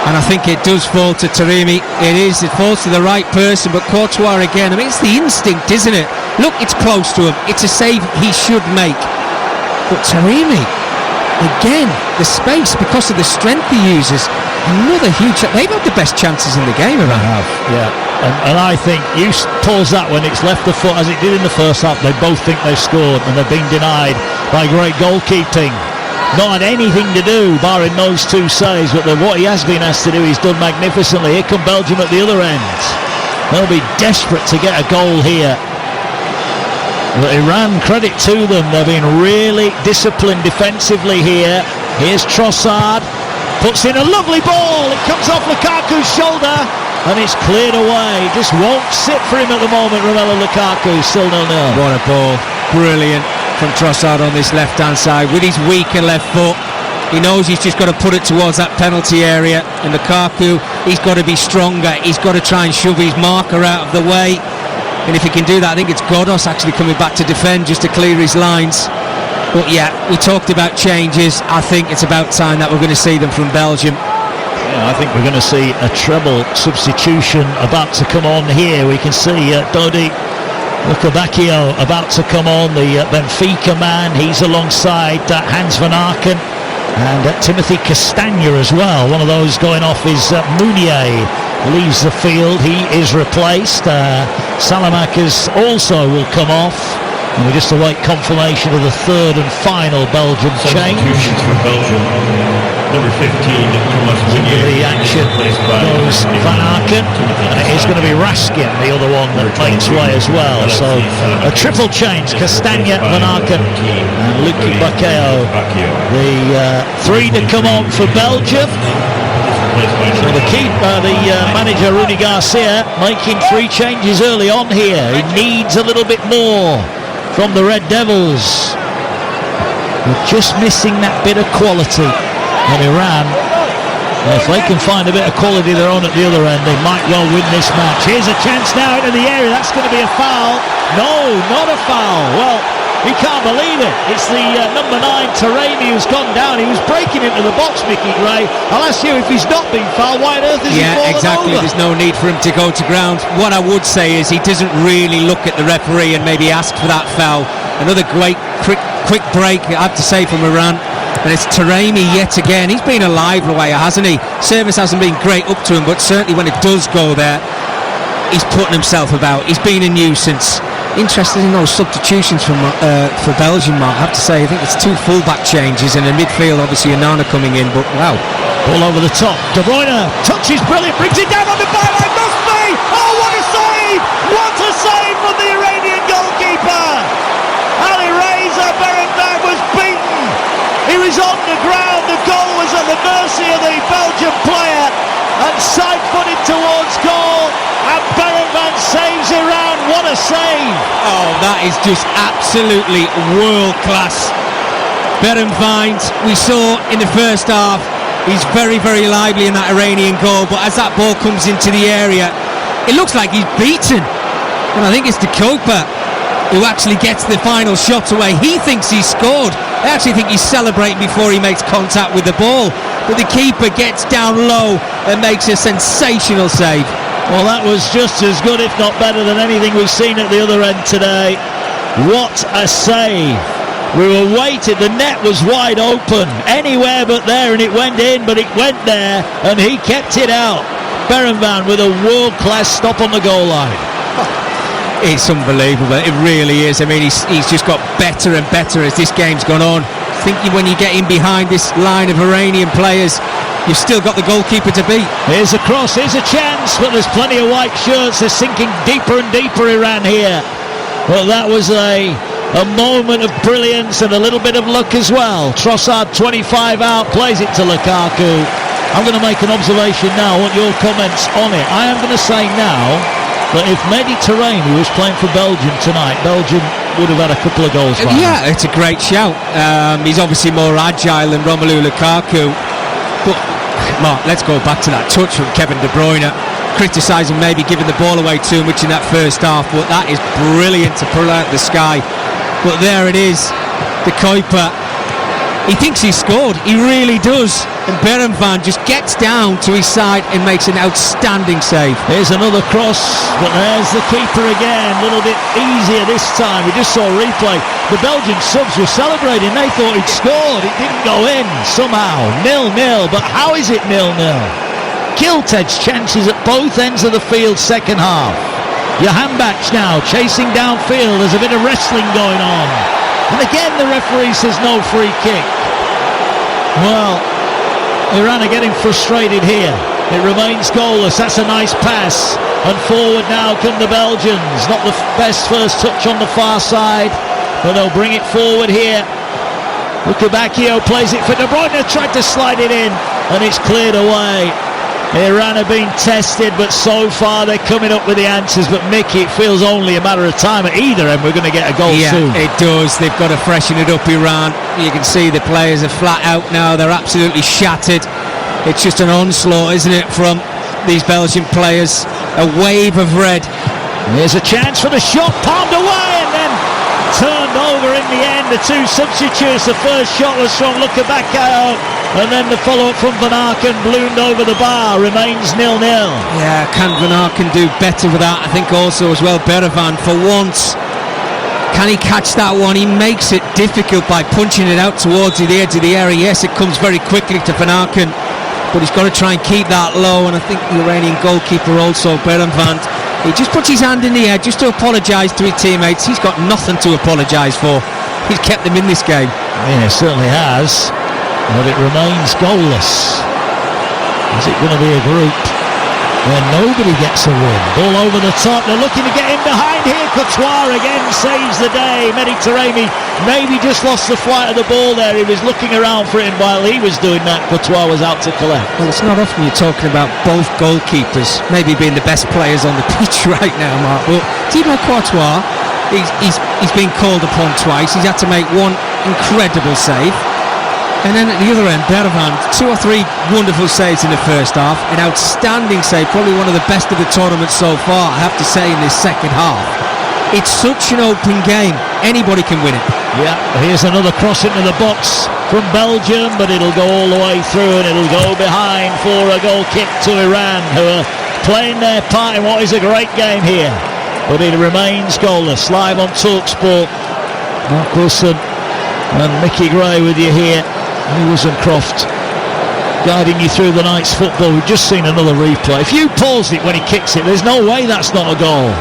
S2: And I think it does fall to Taremi. It falls to the right person, but Courtois again. I mean, it's the instinct, isn't it? Look, it's close to him. It's a save he should make. But Taremi, again, the space, because of the strength he uses, another huge. They've had the best chances in the game around.
S1: Yeah. And I think you pause that when it's left the foot as it did in the first half. They both think they've scored, and they've been denied by great goalkeeping. Not had anything to do, barring those two saves, but what he has been asked to do, he's done magnificently. Here come Belgium at the other end. They'll be desperate to get a goal here. But Iran, credit to them, they've been really disciplined defensively here. Here's Trossard, puts in a lovely ball. It comes off Lukaku's shoulder, and it's cleared away. It just won't sit for him at the moment. Romelu Lukaku, still 0-0.
S2: What a ball. Brilliant from Trossard on this left-hand side with his weaker left foot. He knows he's just got to put it towards that penalty area, and Lukaku, he's got to be stronger. He's got to try and shove his marker out of the way, and if he can do that, I think it's Godos actually coming back to defend just to clear his lines. But yeah, we talked about changes. I think it's about time that we're going to see them from Belgium.
S1: Yeah, I think we're going to see a treble substitution about to come on here. We can see Dodi Lukabakio about to come on, the Benfica man. He's alongside Hans van Aken and Timothy Castagna as well. One of those going off is Mounier. Leaves the field. He is replaced. Salamakas also will come off. And we just await confirmation of the third and final Belgium change.
S3: Substitutions for Belgium. Number 15, Thomas Mounier.
S1: The action goes Van Aken, and it is going to be Raskin, the other one that makes way as well. So a triple change: Castagna, Van Aken, and Luki Bakeo. The three to come on for Belgium. So the manager Rooney Garcia making three changes early on here. He needs a little bit more from the Red Devils. We're just missing that bit of quality. And Iran, if they can find a bit of quality their own at the other end, they might well win this match. Here's a chance now into the area. That's going to be a foul. No, not a foul. Well, he can't believe it. It's the number 9, Taremi, who's gone down. He was breaking into the box, Mickey Gray. I'll ask you, if he's not been fouled, why on earth is he fallen
S2: exactly.
S1: over?
S2: There's no need for him to go to ground. What I would say is he doesn't really look at the referee and maybe ask for that foul. Another great quick break, I have to say, from Iran. And it's Taremi yet again. He's been a lively wire, hasn't he? Service hasn't been great up to him, but certainly when it does go there, he's putting himself about. He's been a nuisance. Interested in those substitutions for Belgium, Mark. I have to say, I think it's 2 fullback changes and a midfield, obviously Onana coming in, but wow.
S1: All over the top. De Bruyne touches brilliant, brings it down on the byline. Must be! Oh, what a save! What a save from the Iranian goalkeeper! Ali Reza Berenbag was beaten. He was on the ground. The goal was at the mercy of the Belgian player and side-footed towards goal. And Berenbag saves Iran. What a save!
S2: Oh, that is just absolutely world-class. Berenbag, we saw in the first half, he's very, very lively in that Iranian goal, but as that ball comes into the area, it looks like he's beaten. And I think it's the keeper who actually gets the final shot away. He thinks he's scored. I actually think he's celebrating before he makes contact with the ball. But the keeper gets down low and makes a sensational save.
S1: Well, that was just as good, if not better, than anything we've seen at the other end today. What a save. We were waiting, the net was wide open, anywhere but there, and it went in, but it went there, and he kept it out. Berenvan with a world-class stop on the goal line.
S2: It's unbelievable, it really is. I mean, he's just got better and better as this game's gone on. I think when you get in behind this line of Iranian players, you've still got the goalkeeper to beat.
S1: Here's a cross, here's a chance, but there's plenty of white shirts. They're sinking deeper and deeper, Iran here. Well, that was a moment of brilliance and a little bit of luck as well. Trossard, 25 out, plays it to Lukaku. I'm going to make an observation now. I want your comments on it. I am going to say now that if Mehdi Taremi was playing for Belgium tonight, Belgium would have had a couple of goals.
S2: Yeah, it's a great shout. He's obviously more agile than Romelu Lukaku. But, Mark, let's go back to that touch from Kevin De Bruyne. Criticising maybe giving the ball away too much in that first half, but that is brilliant to pull out the sky. But there it is, the Kuiper. He thinks he's scored, he really does. And Berenvan just gets down to his side and makes an outstanding save.
S1: Here's another cross, but there's the keeper again. A little bit easier this time. We just saw a replay. The Belgian subs were celebrating. They thought he'd scored. It didn't go in somehow. 0-0. But how is it 0-0? Kilted's chances at both ends of the field second half. Johanbach now chasing downfield. There's a bit of wrestling going on. And again the referee says no free kick. Well, Iran are getting frustrated here. It remains goalless. That's a nice pass. And forward now come the Belgians. Not the best first touch on the far side, but they'll bring it forward here. Lukabakio plays it for De Bruyne. Tried to slide it in, and it's cleared away. Iran have been tested, but so far they're coming up with the answers. But Mickey, it feels only a matter of time at either end we're going to get a goal soon.
S2: Yeah, it does. They've got to freshen it up, Iran. You can see the players are flat out now. They're absolutely shattered. It's just an onslaught, isn't it, from these Belgian players. A wave of red.
S1: There's a chance for the shot, palmed away, and then turned over in the end. The two substitutes. The first shot was from Lukabakio, and then the follow-up from Van Aken ballooned over the bar. Remains 0-0.
S2: Yeah, can Van Aken do better with that? I think also as well Berenvan for once. Can he catch that one? He makes it difficult by punching it out towards the edge of the area. Yes, it comes very quickly to Van Aken, but he's got to try and keep that low. And I think the Iranian goalkeeper also, Berenvan, he just puts his hand in the air just to apologise to his teammates. He's got nothing to apologise for. He's kept them in this game.
S1: Yeah, he certainly has. But it remains goalless. Is it going to be a group where nobody gets a win? Ball over the top. They're looking to get in behind here. Courtois again saves the day. Mehdi Taremi maybe just lost the flight of the ball there. He was looking around for it, and while he was doing that, Courtois was out to collect.
S2: Well, it's not often you're talking about both goalkeepers maybe being the best players on the pitch right now, Mark. But Thibaut Courtois, he's been called upon twice. He's had to make one incredible save. And then at the other end, Berenvan, 2 or 3 wonderful saves in the first half. An outstanding save, probably one of the best of the tournament so far, I have to say, in this second half. It's such an open game. Anybody can win it.
S1: Yeah, here's another cross into the box from Belgium, but it'll go all the way through and it'll go behind for a goal kick to Iran, who are playing their part in what is a great game here. But it remains goalless. Live on TalkSport. Mark Wilson and Mickey Gray with you here. Lewis and Croft guiding you through the night's football. We've just seen another replay. If you paused it when he kicks it, there's no way that's not a goal.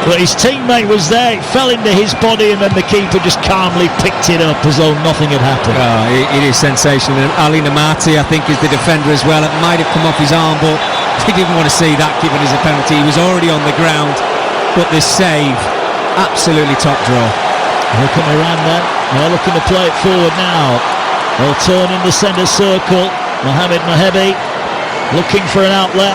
S1: But his teammate was there, it fell into his body, and then the keeper just calmly picked it up as though nothing had happened.
S2: Oh, it is sensational. And Ali Namati, I think, is the defender as well. It might have come off his arm, but he didn't want to see that given as a penalty. He was already on the ground, but this save, absolutely top draw.
S1: Here come Iran then. They're looking to play it forward now. They'll turn in the centre circle. Mohamed Mahebi looking for an outlet.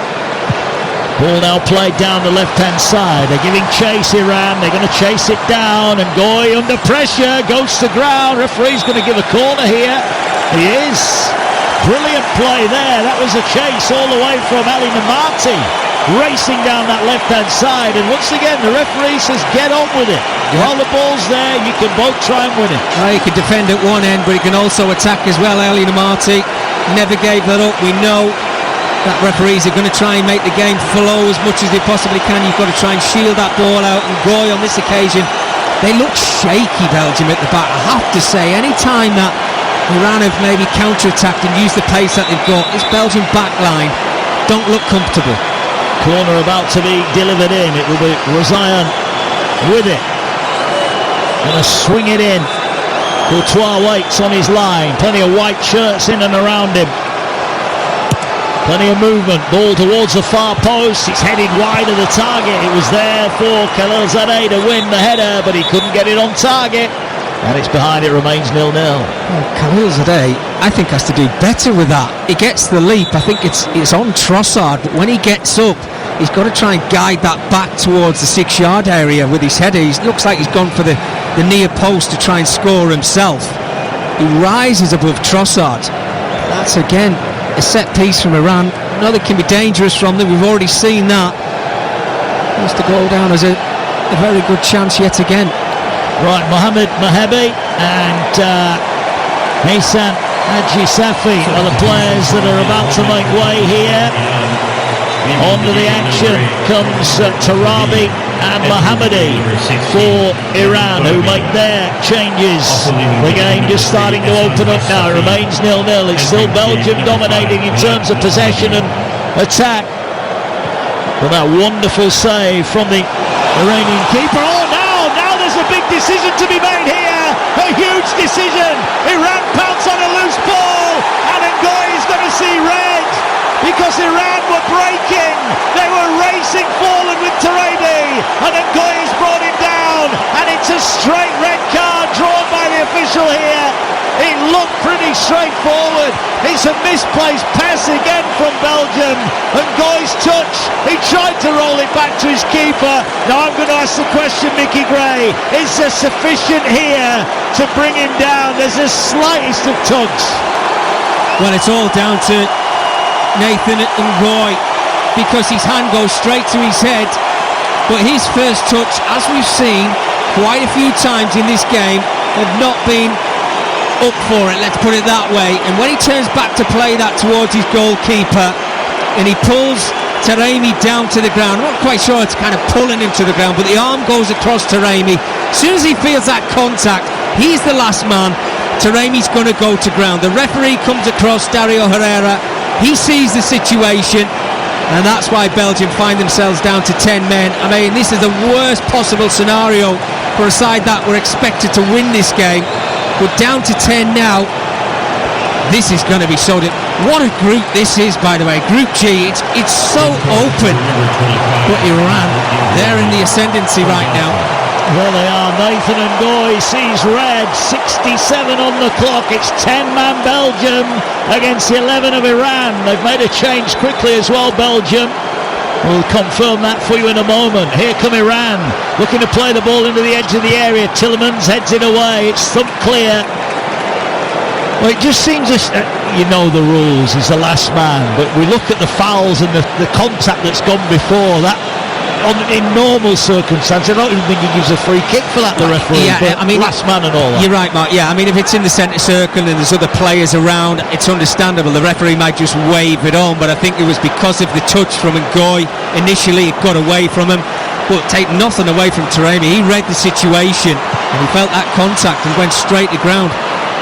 S1: Ball now played down the left-hand side. They're giving chase, Iran. They're going to chase it down. And Goy under pressure goes to ground. Referee's going to give a corner here. He is. Brilliant play there. That was a chase all the way from Ali Namati. racing down that left-hand side, and once again the referee says get on with it. While the ball's there, you can both try and win it.
S2: Well, he can defend at one end, but he can also attack as well. Ali Namati never gave that up. We know that referees are going to try and make the game flow as much as they possibly can. You've got to try and shield that ball out, and Goy on this occasion, they look shaky, Belgium, at the back. I have to say, any time that Iran have maybe counter-attacked and used the pace that they've got, this Belgian back line don't look comfortable.
S1: Corner about to be delivered in. It will be Rosayan with it. Gonna swing it in. Courtois waits on his line. Plenty of white shirts in and around him. Plenty of movement. Ball towards the far post. It's headed wide of the target. It was there for Khalilzadeh to win the header, but he couldn't get it on target. And it's behind. It remains 0-0.
S2: Well, Khalilzadeh, I think, has to do better with that. He gets the leap. I think it's on Trossard, but when he gets up, he's got to try and guide that back towards the 6-yard area with his header. He looks like he's gone for the near post to try and score himself. He rises above Trossard. That's again a set piece from Iran. I know they can be dangerous from them. We've already seen that. Has to go down as a very good chance yet again.
S1: Right, Mohamed Mahebi and Hassan Haji Safi are the players that are about to make way here. Onto the action comes Tarabi and Mohammadi for Iran, who make their changes. The game just starting to open up now. It remains 0-0. It's still Belgium dominating in terms of possession and attack. But that wonderful save from the Iranian keeper. Oh, now there's a big decision to be made here. A huge decision. Iran pounce on a loose ball, and Ngoy is going to see red. Because Iran were breaking, they were racing forward with Taremi, and Ngoy has brought him down, and it's a straight red card drawn by the official here. It looked pretty straightforward. It's a misplaced pass again from Belgium, and Ngoy's touch, he tried to roll it back to his keeper. Now I'm going to ask the question, Mickey Gray, is there sufficient here to bring him down? There's the slightest of tugs.
S2: Well, it's all down to Nathan Ngoy, because his hand goes straight to his head, but his first touch, as we've seen quite a few times in this game, have not been up for it, let's put it that way. And when he turns back to play that towards his goalkeeper and he pulls Taremi down to the ground, I'm not quite sure it's kind of pulling him to the ground, but the arm goes across Taremi. As soon as he feels that contact, he's the last man. Taremi's going to go to ground. The referee comes across, Dario Herrera. He sees the situation, and that's why Belgium find themselves down to 10 men. I mean, this is the worst possible scenario for a side that were expected to win this game. But down to 10 now, this is going to be so... What a group this is, by the way. Group G, it's so open. But Iran, they're in the ascendancy right now.
S1: There they are. Nathan Ngoy sees red. 67 on the clock. It's 10-man Belgium against 11 of Iran. They've made a change quickly as well, Belgium. We'll confirm that for you in a moment. Here come Iran, looking to play the ball into the edge of the area. Tillemans heads it away. It's thumped clear. Well, it just seems as you know the rules. He's the last man, but we look at the fouls and the contact that's gone before that. In normal circumstances, I don't even think he gives a free kick for that, the referee.
S2: Yeah,
S1: but
S2: I mean,
S1: last man and all that.
S2: You're right, Mark. Yeah, I mean, if it's in the centre circle and there's other players around, it's understandable. The referee might just wave it on, but I think it was because of the touch from Ngoy. Initially, it got away from him, but take nothing away from Taremi. He read the situation and he felt that contact and went straight to ground.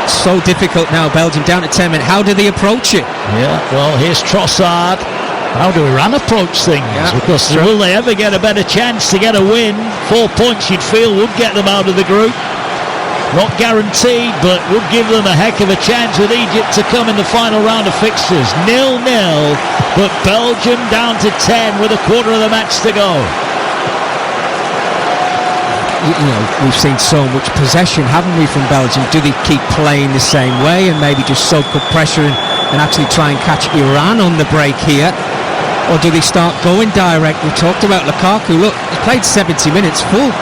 S2: So difficult now, Belgium down to 10 men. How do they approach it?
S1: Yeah, well, here's Trossard. How do Iran approach things?
S2: Yeah,
S1: because will they ever get a better chance to get a win? 4 points you'd feel would get them out of the group. Not guaranteed, but would give them a heck of a chance with Egypt to come in the final round of fixtures. 0-0, but Belgium down to 10 with a quarter of the match to go.
S2: You know, we've seen so much possession, haven't we, from Belgium? Do they keep playing the same way and maybe just soak up pressure and actually try and catch Iran on the break here? Or do they start going direct? We talked about Lukaku. Look, he played 70 minutes. Full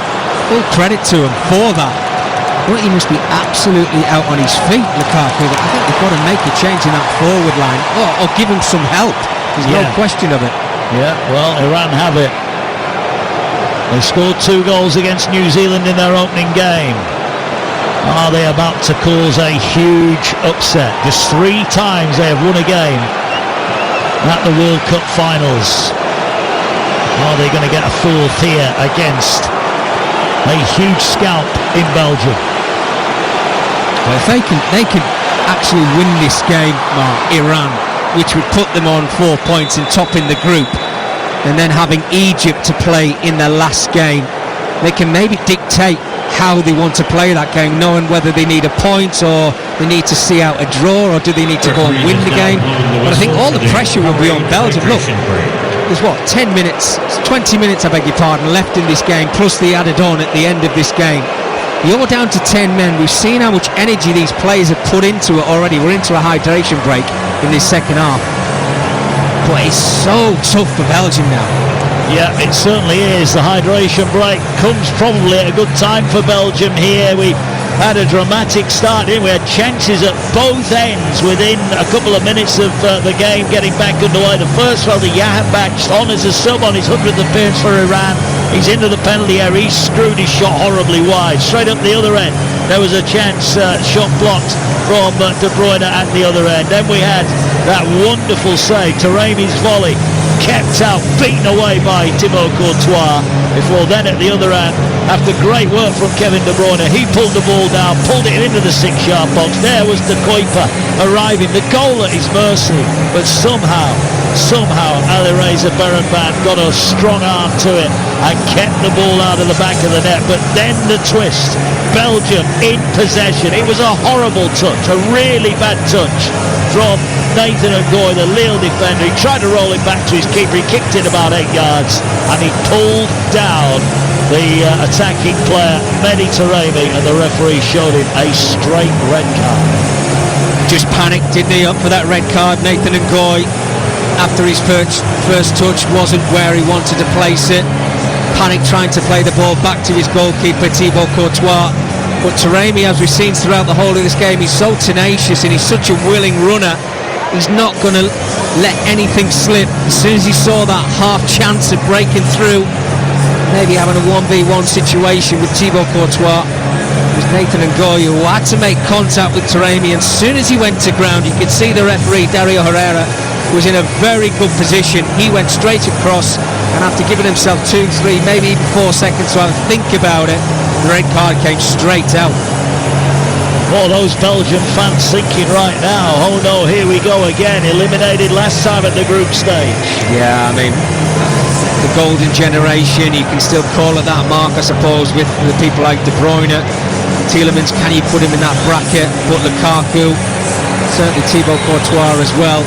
S2: credit to him for that. But he must be absolutely out on his feet, Lukaku. I think they've got to make a change in that forward line, or give him some help. There's no question of it.
S1: Yeah, well, Iran have it. They scored 2 goals against New Zealand in their opening game. Are they about to cause a huge upset? Just 3 times they have won a game at the World Cup finals. Are they going to get a 4th here against a huge scalp in Belgium?
S2: Well, if they can actually win this game, Mark, Iran, which would put them on 4 points and top in the group, and then having Egypt to play in their last game, they can maybe dictate how they want to play that game, knowing whether they need a point or they need to see out a draw, or do they need to go and win the game. But I think all the pressure will be on Belgium. Look, there's 10 minutes, 20 minutes, I beg your pardon, left in this game, plus the added on at the end of this game. You're down to 10 men. We've seen how much energy these players have put into it already. We're into a hydration break in this second half. But it's so tough for Belgium now.
S1: Yeah, it certainly is. The hydration break comes probably at a good time for Belgium here. We had a dramatic start, didn't we? We had chances at both ends within a couple of minutes of the game getting back underway. The first one, the Yahanbach on as a sub on his 100th appearance for Iran. He's into the penalty area. He screwed his shot horribly wide. Straight up the other end, there was a chance, shot blocked from De Bruyne at the other end. Then we had that wonderful save, Taremi's volley, kept out, beaten away by Thibaut Courtois. Before then at the other end, after great work from Kevin De Bruyne, he pulled the ball down, pulled it into the 6-yard box. There was De Kuiper arriving, the goal at his mercy. But somehow Alireza Berenban got a strong arm to it and kept the ball out of the back of the net. But then the twist, Belgium in possession. It was a horrible touch, a really bad touch from Nathan Ngoy, the Lille defender. He tried to roll it back to his keeper. He kicked it about 8 yards and he pulled down the attacking player Mehdi Taremi, and the referee showed him a straight red card.
S2: Just panicked, didn't he, up for that red card, Nathan Ngoy, after his first touch wasn't where he wanted to place it. Panic trying to play the ball back to his goalkeeper Thibaut Courtois. But Taremi, as we've seen throughout the whole of this game, he's so tenacious and he's such a willing runner. He's not going to let anything slip. As soon as he saw that half chance of breaking through, maybe having a 1v1 situation with Thibaut Courtois, it was Nathan Ngoy who had to make contact with Taremi. And as soon as he went to ground, you could see the referee, Dario Herrera, was in a very good position. He went straight across, and after giving himself 2, 3, maybe even 4 seconds to have a think about it, the red card came straight out.
S1: Well, those Belgian fans thinking right now, oh no, here we go again, eliminated last time at the group stage.
S2: Yeah, I mean, the golden generation, you can still call it that, Mark, I suppose, with people like De Bruyne, Tielemans, can you put him in that bracket? But Lukaku, certainly Thibaut Courtois as well.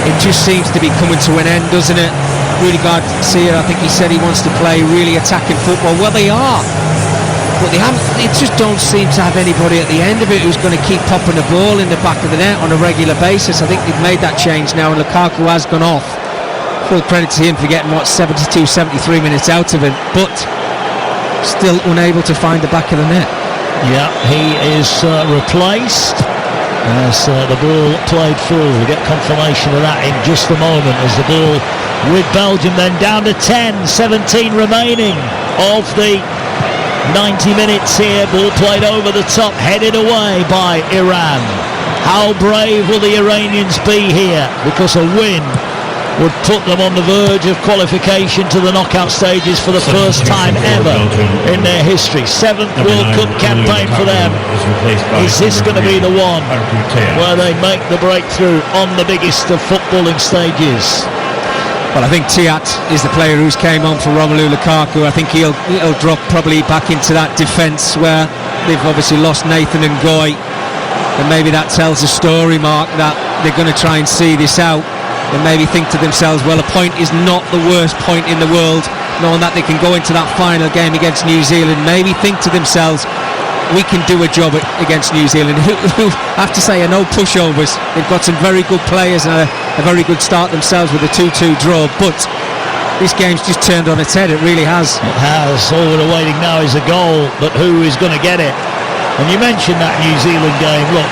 S2: It just seems to be coming to an end, doesn't it? Rudiger, I think he said he wants to play really attacking football. Well, they are, but they just don't seem to have anybody at the end of it who's going to keep popping the ball in the back of the net on a regular basis. I think they've made that change now, and Lukaku has gone off. Full credit to him for getting 72, 73 minutes out of it, but still unable to find the back of the net.
S1: Yeah, he is replaced as the ball played through. We get confirmation of that in just a moment, as the ball with Belgium then down to 10, 17 remaining of the 90 minutes here. Ball played over the top, headed away by Iran. How brave will the Iranians be here? Because a win would put them on the verge of qualification to the knockout stages for the first time ever in their history. 7th World Cup campaign for them. Is this going to be the one where they make the breakthrough on the biggest of footballing stages?
S2: Well, I think Tiat is the player who's came on for Romelu Lukaku. I think he'll drop probably back into that defence where they've obviously lost Nathan Ngoy, and maybe that tells a story, Mark, that they're going to try and see this out and maybe think to themselves, well, a point is not the worst point in the world, knowing that they can go into that final game against New Zealand, maybe think to themselves, we can do a job against New Zealand, who I have to say are no pushovers. They've got some very good players and a very good start themselves with a 2-2 draw, but this game's just turned on its head. It really has.
S1: It has. All we're awaiting now is a goal, but who is going to get it? And you mentioned that New Zealand game. Look,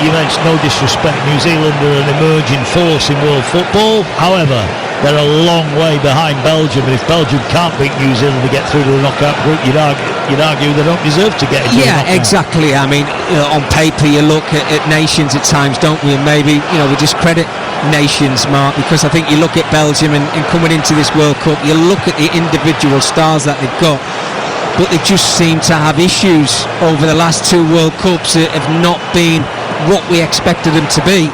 S1: you mentioned no disrespect. New Zealand are an emerging force in world football. However, they're a long way behind Belgium, and if Belgium can't beat New Zealand to get through to the knockout group, you'd argue they don't deserve to get into the knockout.
S2: Exactly. I mean, on paper you look at nations at times, don't we? And maybe we discredit nations, Mark, because I think you look at Belgium and coming into this World Cup, you look at the individual stars that they've got, but they just seem to have issues over the last two World Cups that have not been what we expected them to be.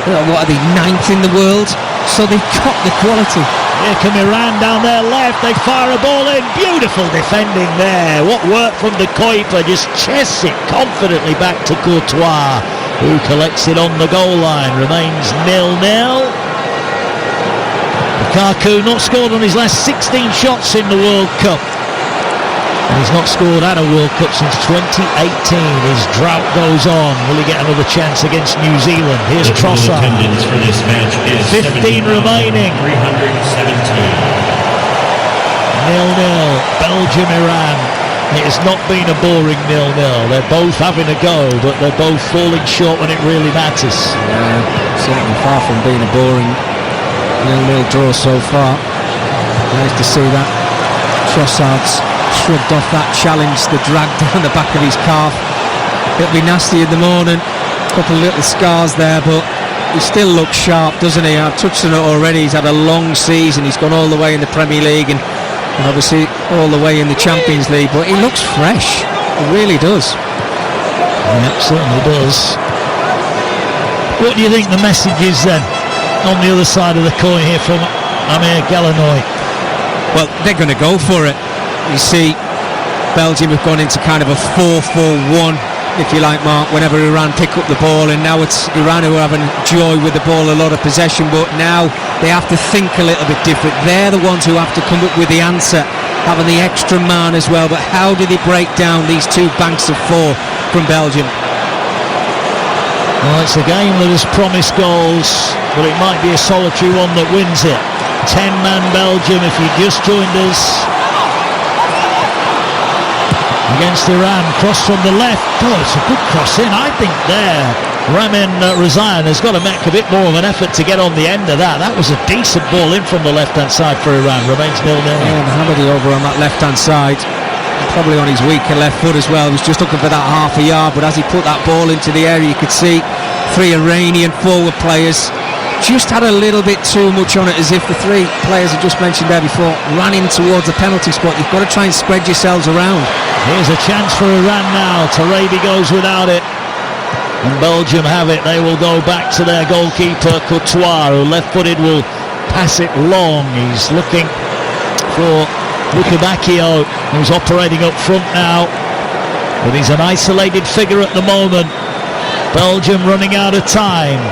S2: What are they, 9th in the world? So they've got the quality.
S1: Here come Iran down their left. They fire a ball in. Beautiful defending there. What work from the Kuiper. Just chests it confidently back to Courtois, who collects it on the goal line. Remains 0-0. Lukaku not scored on his last 16 shots in the World Cup. And he's not scored at a World Cup since 2018. His drought goes on. Will he get another chance against New Zealand? Here's Trossard.
S3: Attendance for this match is
S1: 15 remaining.
S3: 317.
S1: 0-0. Belgium-Iran. It has not been a boring 0-0. They're both having a go, but they're both falling short when it really matters.
S2: Yeah, certainly far from being a boring 0-0 draw so far. Nice to see that. Trossard's shrugged off that challenge, the drag down the back of his calf. It'll be nasty in the morning. A couple of little scars there, but he still looks sharp, doesn't he? I've touched on it already. He's had a long season. He's gone all the way in the Premier League and obviously all the way in the Champions League, but he looks fresh. He really does.
S1: Yeah, certainly does. What do you think the message is then on the other side of the coin here from Amir Galanoy?
S2: Well, they're going to go for it. You see, Belgium have gone into kind of a 4-4-1, if you like, Mark, whenever Iran pick up the ball, and now it's Iran who are having joy with the ball, a lot of possession, but now they have to think a little bit different. They're the ones who have to come up with the answer, having the extra man as well. But how do they break down these two banks of four from Belgium?
S1: Well, it's a game that has promised goals, but it might be a solitary one that wins it. 10-man Belgium, if you just joined us. Against Iran, cross from the left. Oh, it's a good cross in, I think there. Ramin Rezaian has got to make a bit more of an effort to get on the end of that. That was a decent ball in from the left-hand side for Iran. Remains 0-0.
S2: And Hamadi over on that left-hand side, probably on his weaker left foot as well. He was just looking for that half a yard, but as he put that ball into the area, you could see three Iranian forward players just had a little bit too much on it, as if the three players I just mentioned there before ran in towards the penalty spot. You've got to try and spread yourselves around.
S1: Here's a chance for Iran now. Tarabi goes without it, and Belgium have it. They will go back to their goalkeeper Courtois, who left-footed will pass it long. He's looking for Luca Bacchio, who's operating up front now, but he's an isolated figure at the moment. Belgium running out of time.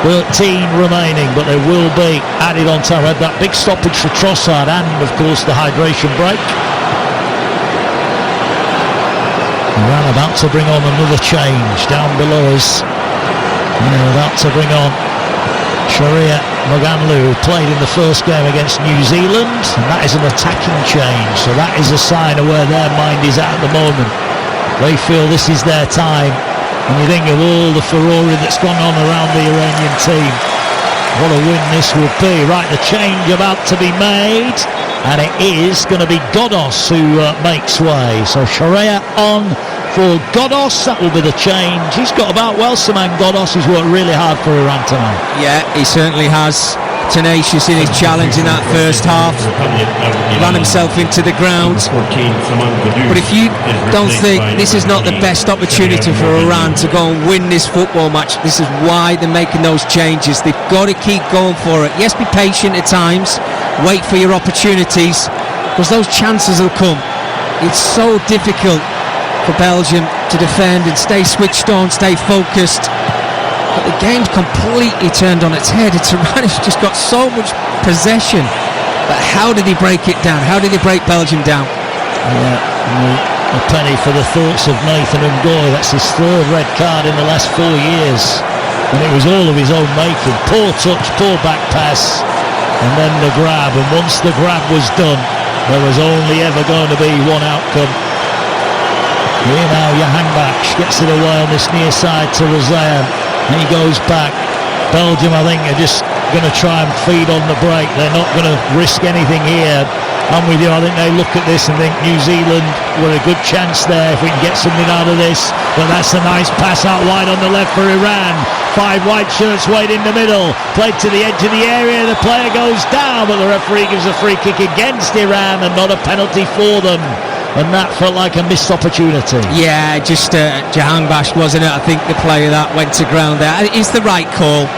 S1: 13 remaining, but they will be added on time. Had that big stoppage for Trossard and, of course, the hydration break. Iran about to bring on another change down below us. They're about to bring on Sharia Moganlu, who played in the first game against New Zealand, and that is an attacking change, so that is a sign of where their mind is at the moment. They feel this is their time. When you think of all the furore that's gone on around the Iranian team, what a win this would be. Right, the change about to be made, and it is going to be Godos who makes way. So Sharia on for Godos, that will be the change. He's got about, well, Saman Godos has worked really hard for Iran tonight.
S2: Yeah, he certainly has. Tenacious in his challenge in that first half, ran himself into the ground. But if you don't think this is not the best opportunity for Iran to go and win this football match, this is why they're making those changes. They've got to keep going for it. Yes, be patient at times, wait for your opportunities, because those chances will come. It's so difficult for Belgium to defend and stay switched on, stay focused. But the game's completely turned on its head. It's Iran who's just got so much possession. But how did he break it down? How did he break Belgium down?
S1: Yeah, a penny for the thoughts of Nathan Ngoy. That's his third red card in the last 4 years. And it was all of his own making. Poor touch, poor back pass, and then the grab. And once the grab was done, there was only ever going to be one outcome. Here now, Jahanbakhsh gets it away on this near side to Rezaian. And he goes back. Belgium, I think, are just going to try and feed on the break. They're not going to risk anything here. I'm with you. I think they look at this and think New Zealand with a good chance there if we can get something out of this. But that's a nice pass out wide on the left for Iran. 5 white shirts wait in the middle. Played to the edge of the area. The player goes down, but the referee gives a free kick against Iran and not a penalty for them. And that felt like a missed opportunity.
S2: Yeah, just Jahanbakhsh, wasn't it? I think the player that went to ground there. It's the right call.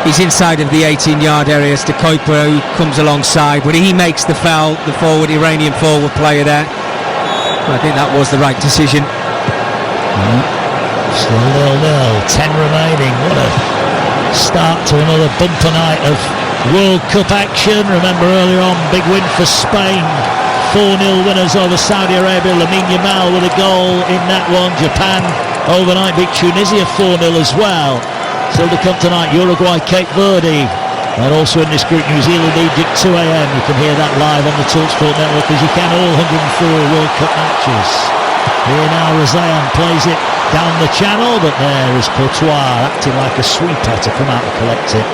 S2: He's inside of the 18-yard area. It's the Kuiper who comes alongside, but he makes the foul, the Iranian forward player there. I think that was the right decision.
S1: Still 0-0, 10 remaining. What a start to another bumper night of World Cup action. Remember earlier on, big win for Spain. 4-0 winners over Saudi Arabia. Lamine Yamal with a goal in that one. Japan overnight beat Tunisia 4-0 as well. Still to come tonight, Uruguay, Cape Verde. And also in this group, New Zealand, Egypt, 2 a.m. You can hear that live on the TalkSport network as you can all 104 World Cup matches. Here now, Razayan plays it down the channel, but there is Courtois acting like a sweeper to come out and collect it.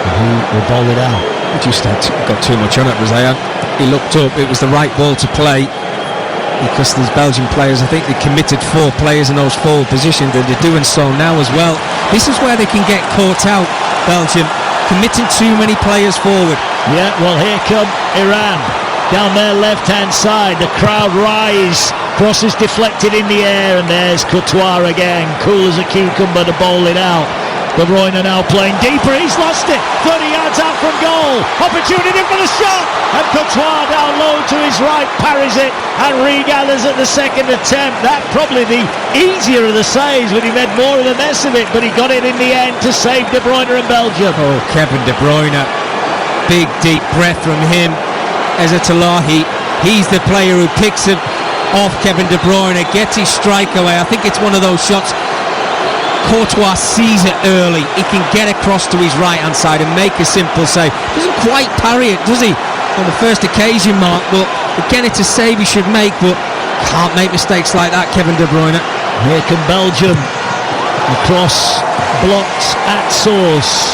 S1: And who will bowl it out?
S2: He just got too much on it, Razayan. He looked up, it was the right ball to play. Because these Belgian players, I think they committed 4 players in those forward positions, and they're doing so now as well. This is where they can get caught out, Belgium, committing too many players forward.
S1: Yeah, well, here come Iran down their left-hand side. The crowd rise, cross is deflected in the air, and there's Courtois again, cool as a cucumber to bowl it out. De Bruyne now playing deeper, he's lost it, 30 yards out from goal, opportunity for the shot, and Courtois down low to his right, parries it, and regathers at the second attempt. That probably the easier of the saves, but he made more of a mess of it, but he got it in the end to save De Bruyne and Belgium.
S2: Oh, Kevin De Bruyne, big deep breath from him. Ezatolahi, he's the player who picks it off Kevin De Bruyne, gets his strike away. I think it's one of those shots Courtois sees it early. He can get across to his right-hand side and make a simple save. Doesn't quite parry it, does he, on the first occasion, Mark? But again, it's a save he should make, but can't make mistakes like that, Kevin De Bruyne.
S1: Here come Belgium. The cross blocked at source.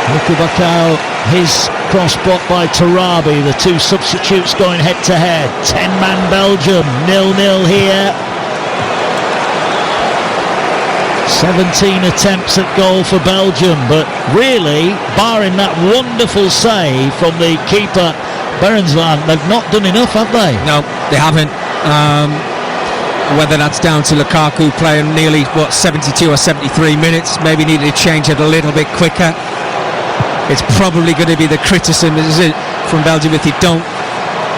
S1: Bakao, his cross blocked by Tarabi. The 2 substitutes going head-to-head. 10-man Belgium, 0-0 here. 17 attempts at goal for Belgium, but really, barring that wonderful save from the keeper Berensland, they've not done enough, have they?
S2: No, they haven't. Whether that's down to Lukaku playing nearly 72 or 73 minutes, maybe needed to change it a little bit quicker. It's probably going to be the criticism, is it, from Belgium if they don't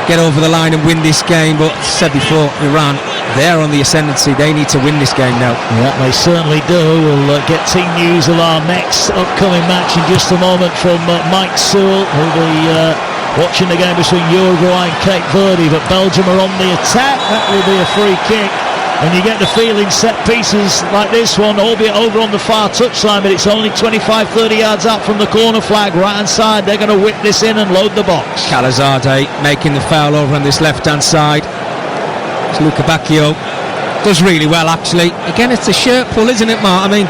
S2: get over the line and win this game. But said before, Iran, they're on the ascendancy. They need to win this game now.
S1: Yeah, they certainly do. We'll get team news of our next upcoming match in just a moment from Mike Sewell, who'll be watching the game between Uruguay and Cape Verde. But Belgium are on the attack. That will be a free kick. And you get the feeling set pieces like this one, albeit over on the far touchline, but it's only 25-30 yards out from the corner flag, right-hand side. They're going to whip this in and load the box.
S2: Calazade making the foul over on this left-hand side. It's Luca Bacchio. Does really well, actually. Again, it's a shirt pull, isn't it, Mark? I mean,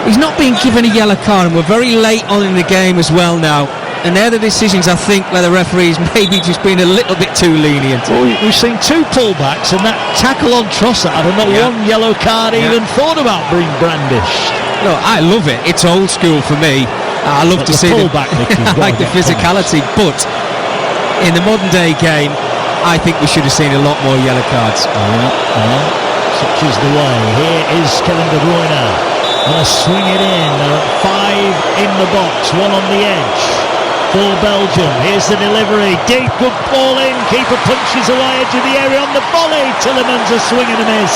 S2: he's not being given a yellow card, and we're very late on in the game as well now. And they're the decisions, I think, where the referee's maybe just been a little bit too lenient.
S1: Well, we've seen 2 pullbacks, and that tackle on Trossard, and not one yellow card even thought about being brandished.
S2: No, I love it. It's old school for me. I love to see
S1: pullback.
S2: I like the physicality, but in the modern day game, I think we should have seen a lot more yellow cards.
S1: Such is the way. Here is Kevin De Bruyne. Gonna swing it in. 5 in the box, 1 on the edge for Belgium. Here's the delivery, deep, good ball in, keeper punches away edge of the area on the volley. Tillemans a swing and a miss.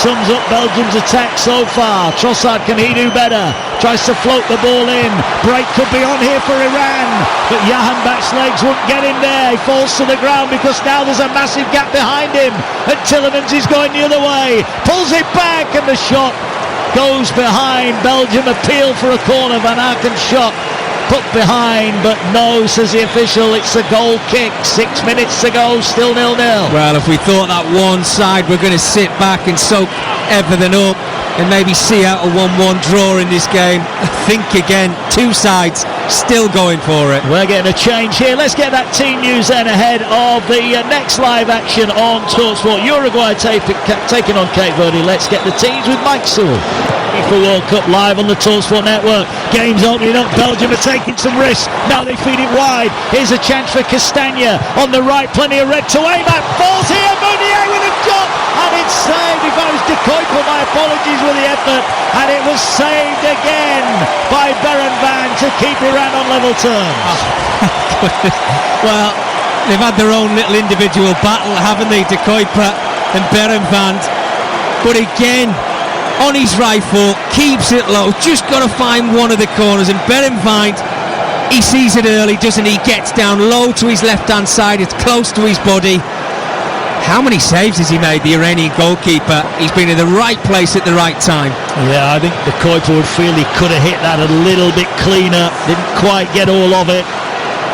S1: Sums up Belgium's attack so far. Trossard, can he do better? Tries to float the ball in. Break could be on here for Iran, but Jahanbakhsh's legs wouldn't get in there. He falls to the ground because now there's a massive gap behind him, and Tillemans is going the other way. Pulls it back, and the shot goes behind. Belgium appeal for a corner. Van Aken's shot put behind, but no, says the official, it's a goal kick. 6 minutes to go, still 0-0.
S2: Well, if we thought that one side were going to sit back and soak everything up, and maybe see out a 1-1 draw in this game. Think again. Two sides still going for it.
S1: We're getting a change here. Let's get that team news then ahead of the next live action on TalkSport. Uruguay taking on Cape Verde. Let's get the teams with Mike Sewell. For World Cup live on the TalkSport network. Game's opening up. Belgium are taking some risks. Now they feed it wide. Here's a chance for Castagna on the right. Plenty of red to aim at. Falls here. Meunier with a shot. And it's saved. If I was De Kuiper, my apologies with the effort. And it was saved again by Berenvan to keep Iran on level terms.
S2: Well, they've had their own little individual battle, haven't they, De Kuiper and Berenvan? But again, on his right foot, keeps it low, just got to find one of the corners, and Berenvan, he sees it early, doesn't he? Gets down low to his left hand side, it's close to his body. How many saves has he made, the Iranian goalkeeper? He's been in the right place at the right time.
S1: Yeah, I think De Kuiper would feel he could have hit that a little bit cleaner, didn't quite get all of it,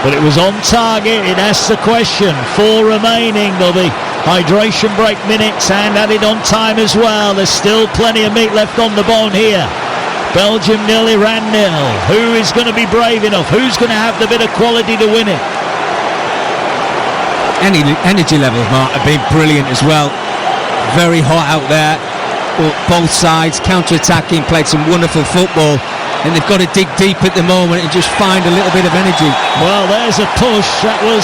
S1: but it was on target. It asks the question. 4 remaining. There'll be hydration break minutes and added on time as well. There's still plenty of meat left on the bone here. Belgium 0, Iran 0. Who is going to be brave enough? Who's going to have the bit of quality to win it?
S2: Energy levels, Mark, have been brilliant as well. Very hot out there. Both sides counter-attacking, played some wonderful football, and they've got to dig deep at the moment and just find a little bit of energy.
S1: Well, there's a push. That was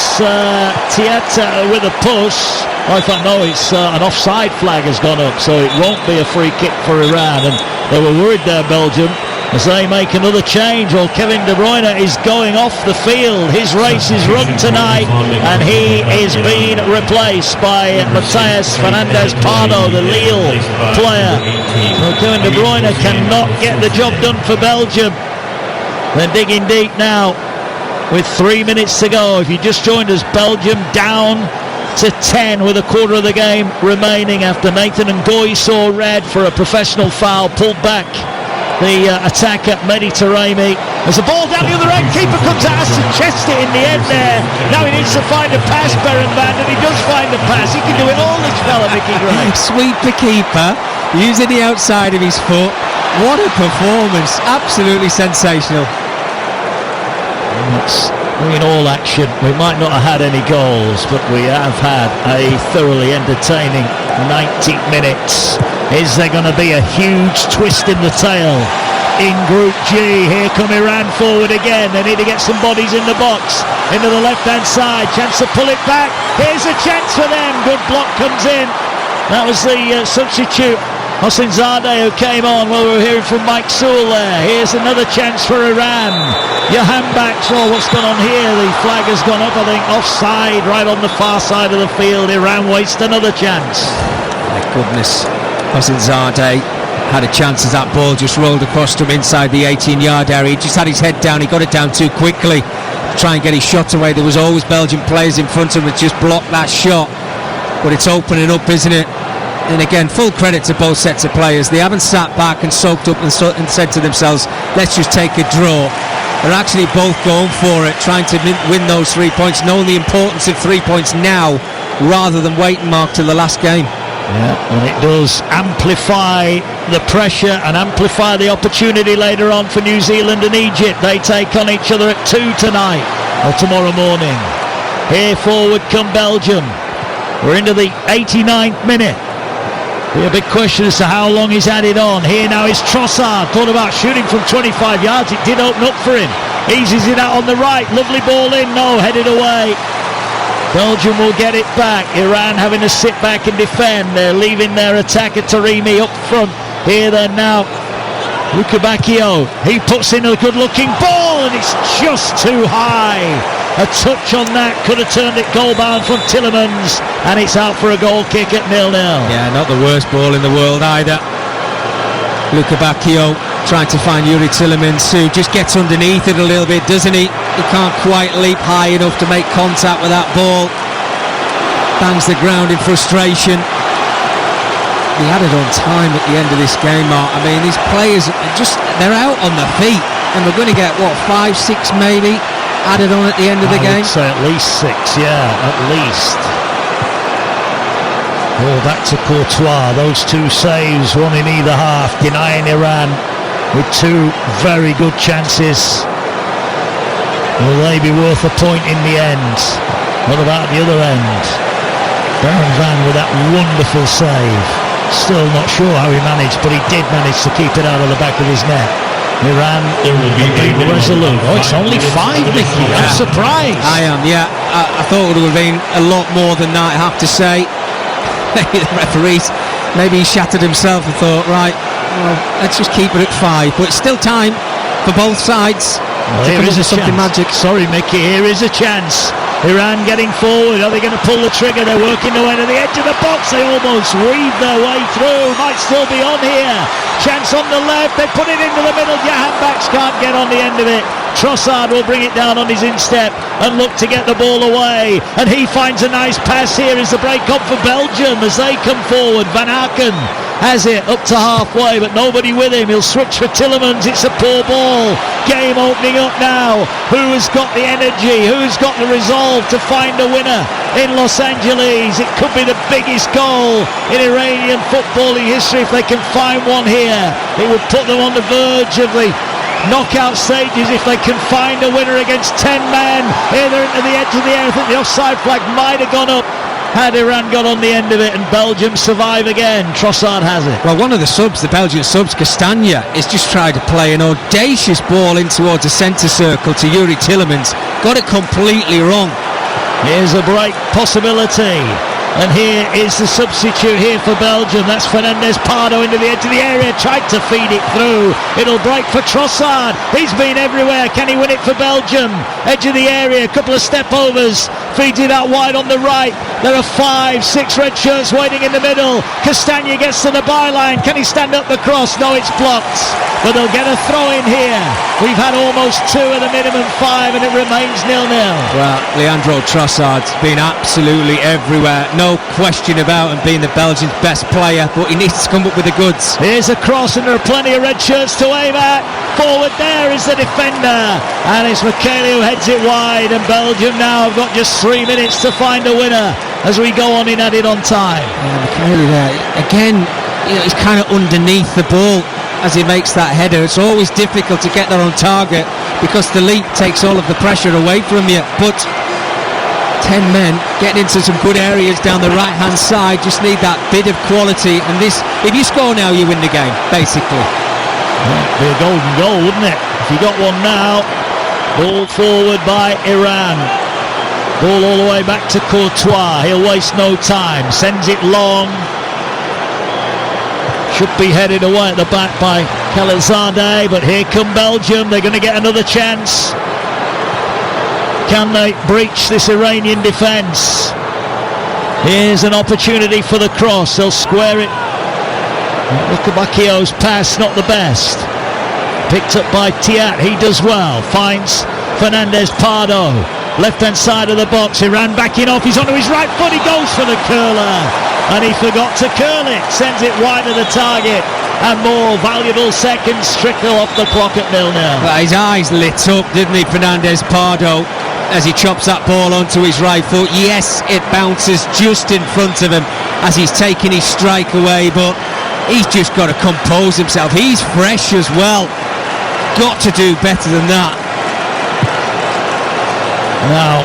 S1: Tieta with a push. I thought, no, it's an offside flag has gone up, so it won't be a free kick for Iran. And they were worried there, Belgium, as they make another change. Well, Kevin De Bruyne is going off the field. His race is run tonight, and he is being replaced by Matthias Fernandez Pardo, the Lille player. Well, Kevin De Bruyne cannot get the job done for Belgium. They're digging deep now with 3 minutes to go. If you just joined us, Belgium down to 10 with a quarter of the game remaining after Nathan Ngoy saw red for a professional foul, pulled back the attacker Mehdi Taremi. There's a ball down the other end. Keeper comes out, has to chest it in the end there. Now he needs to find a pass, Berenvan, and he does find a pass. He can do it all, this fella, Mickey Gray.
S2: Sweep the keeper, using the outside of his foot. What a performance. Absolutely sensational.
S1: It's in all action. We might not have had any goals, but we have had a thoroughly entertaining 90 minutes. Is there going to be a huge twist in the tail in Group G? Here come Iran forward again. They need to get some bodies in the box. Into the left-hand side. Chance to pull it back. Here's a chance for them. Good block comes in. That was the substitute, Hossein Zadeh, who came on. Well, we were hearing from Mike Sewell there. Here's another chance for Iran. Johan backs. Oh, what's gone on here? The flag has gone up, I think, offside, right on the far side of the field. Iran waste another chance.
S2: My goodness. Hossein Zadeh had a chance as that ball just rolled across to him inside the 18-yard area. He just had his head down. He got it down too quickly to try and get his shot away. There was always Belgian players in front of him that just blocked that shot. But it's opening up, isn't it? And again, full credit to both sets of players. They haven't sat back and soaked up and said to themselves, let's just take a draw. They're actually both going for it, trying to win those 3 points, knowing the importance of 3 points now rather than waiting, Mark, till the last game.
S1: Yeah, and it does amplify the pressure and amplify the opportunity later on for New Zealand and Egypt. They take on each other at 2 tonight, or tomorrow morning. Here forward come Belgium. We're into the 89th minute. Be a big question as to how long he's had it on. Here now is Trossard. Thought about shooting from 25 yards. It did open up for him. Eases it out on the right. Lovely ball in. No, headed away. Belgium will get it back. Iran having to sit back and defend. They're leaving their attacker Taremi up front. Here then now, Luka Bacchio. He puts in a good-looking ball, and it's just too high. A touch on that could have turned it goal-bound from Tillemans, and it's out for a goal kick at 0-0.
S2: Yeah, not the worst ball in the world either. Luka Bacchio trying to find Yuri Tillemans, who just gets underneath it a little bit, doesn't he? He can't quite leap high enough to make contact with that ball. Bangs the ground in frustration. He had it on time at the end of this game, Mark. I mean, these players, they're out on their feet, and we're going to get, 5, 6 maybe added on at the end of the game?
S1: I would say at least 6, yeah, at least. Oh, back to Courtois. Those two saves, one in either half, denying Iran with two very good chances. Will they be worth a point in the end? What about the other end? Baron Van with that wonderful save. Still not sure how he managed, but he did manage to keep it out of the back of his net. Iran resolute. Oh, it's only 5, Mickey. I'm surprised.
S2: I am, yeah. I thought it would have been a lot more than that, I have to say. Maybe the referees, maybe he shattered himself and thought, right, well, let's just keep it at 5. But it's still time for both sides to come up with something magic.
S1: Sorry, Mickey, here is a chance. Iran getting forward. Are they going to pull the trigger? They're working their way to the edge of the box. They almost weave their way through. Might still be on here. Chance on the left. They put it into the middle. Jahan Baks can't get on the end of it. Trossard will bring it down on his instep and look to get the ball away. And he finds a nice pass here as the break up for Belgium as they come forward. Van Aken has it up to halfway, but nobody with him. He'll switch for Tillemans. It's a poor ball. Game opening up now. Who has got the energy? Who's got the resolve to find a winner in Los Angeles? It could be the biggest goal in Iranian footballing history if they can find one here. It would put them on the verge of the knockout stages if they can find a winner against 10 men. Here they're into the edge of the area. I think the offside flag might have gone up had Iran got on the end of it, and Belgium survive again. Trossard has it.
S2: Well, one of the subs, the Belgian subs, Castagna, is just trying to play an audacious ball in towards the centre circle to Yuri Tillemans. Got it completely wrong.
S1: Here's a break possibility. And here is the substitute here for Belgium. That's Fernandez Pardo into the edge of the area. Tried to feed it through. It'll break for Trossard. He's been everywhere. Can he win it for Belgium? Edge of the area. A couple of step overs. Feeds it out wide on the right. There are 5, 6 red shirts waiting in the middle. Castagna gets to the byline. Can he stand up the cross? No, it's blocked. But they'll get a throw in here. We've had almost 2 at a minimum 5, and it remains 0-0.
S2: Well, Leandro Trossard's been absolutely everywhere. No question about him being the Belgians' best player, but he needs to come up with the goods.
S1: Here's a cross, and there are plenty of red shirts to aim at. Forward there is the defender, and it's Michele who heads it wide, and Belgium now have got just 3 minutes to find a winner as we go on in added on time.
S2: Yeah, Michele there again. He's kind of underneath the ball as he makes that header. It's always difficult to get there on target because the leap takes all of the pressure away from you, but 10 men getting into some good areas down the right hand side. Just need that bit of quality, and this, if you score now, you win the game basically.
S1: Be a golden goal, wouldn't it, if you got one now. Ball forward by Iran. Ball all the way back to Courtois. He'll waste no time. Sends it long. Should be headed away at the back by Khalilzadeh, but here come Belgium. They're going to get another chance. Can they breach this Iranian defence? Here's an opportunity for the cross. They'll square it. Lukabakio's pass, not the best. Picked up by Tiat. He does well. Finds Fernandez Pardo. Left-hand side of the box. Iran backing off. He's onto his right foot. He goes for the curler. And he forgot to curl it. Sends it wide of the target. And more valuable seconds trickle off the clock at 0-0.
S2: Well, his eyes lit up, didn't he, Fernandez Pardo, as he chops that ball onto his right foot. Yes, it bounces just in front of him as he's taking his strike away, but he's just got to compose himself. He's fresh as well. Got to do better than that.
S1: Now,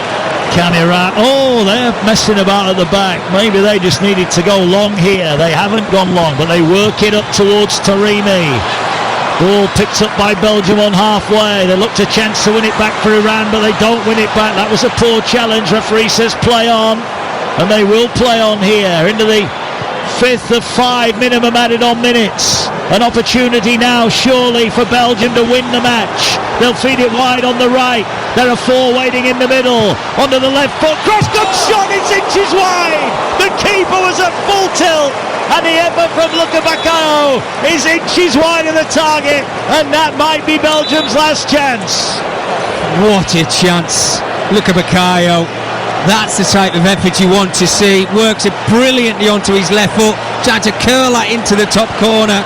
S1: can Iran... Oh, they're messing about at the back. Maybe they just needed to go long here. They haven't gone long, but they work it up towards Taremi. Ball picked up by Belgium on halfway. They looked a chance to win it back for Iran, but they don't win it back. That was a poor challenge. Referee says play on, and they will play on here into the 5th of 5 minimum added on minutes. An opportunity now surely for Belgium to win the match. They'll feed it wide on the right. There are 4 waiting in the middle. Onto the left foot. Cross, good shot. It's inches wide. The keeper was at full tilt, and the effort from Lukabakio is inches wide of the target, and that might be Belgium's last chance.
S2: What a chance. Lukabakio. That's the type of effort you want to see. Works it brilliantly onto his left foot, trying to curl that into the top corner.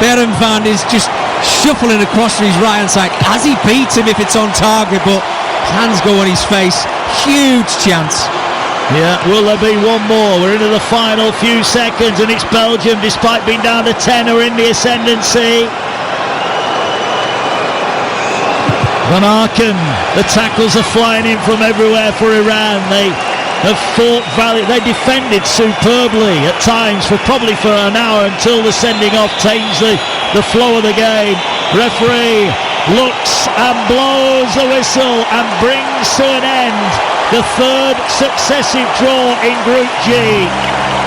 S2: Baron Van is just shuffling across to his right hand side. Has he beat him if it's on target? But hands go on his face. Huge chance.
S1: Yeah, will there be one more? We're into the final few seconds, and it's Belgium, despite being down to 10, are in the ascendancy. Van Aken, the tackles are flying in from everywhere for Iran. They have fought valiantly. They defended superbly at times probably for an hour until the sending off changed the flow of the game. Referee looks and blows the whistle and brings to an end the third successive draw in Group G.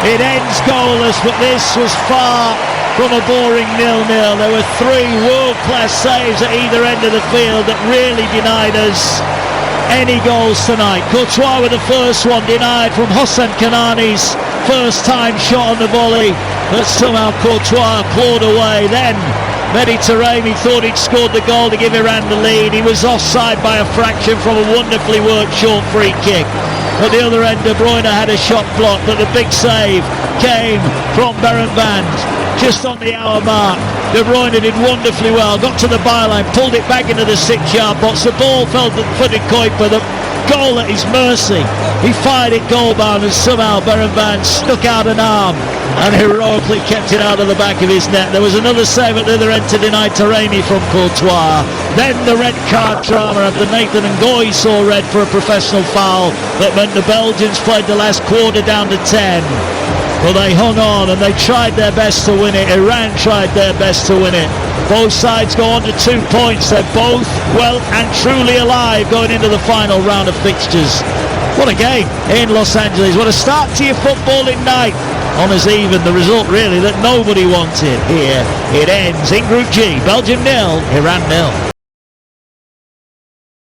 S1: It ends goalless, but this was far from a boring 0-0. There were three world-class saves at either end of the field that really denied us any goals tonight. Courtois with the first one denied from Hossein Kanani's first time shot on the volley, but somehow Courtois clawed away. Then Mehdi Taremi thought he'd scored the goal to give Iran the lead. He was offside by a fraction from a wonderfully worked short free kick. At the other end, De Bruyne had a shot blocked, but the big save came from Berenband just on the hour mark. De Bruyne did wonderfully well, got to the byline, pulled it back into the 6-yard box. The ball fell for De Kuiper, the goal at his mercy. He fired it goal-bound, and somehow Berenband stuck out an arm and heroically kept it out of the back of his net. There was another save at the other end to deny Taremi from Courtois. Then the red card drama after Nathan Ngoy saw red for a professional foul that meant the Belgians played the last quarter down to 10. Well, they hung on and they tried their best to win it. Iran tried their best to win it. Both sides go on to 2 points. They're both well and truly alive going into the final round of fixtures. What a game in Los Angeles. What a start to your footballing night. Honours even, the result really that nobody wanted here. It ends in Group G. Belgium 0, Iran 0.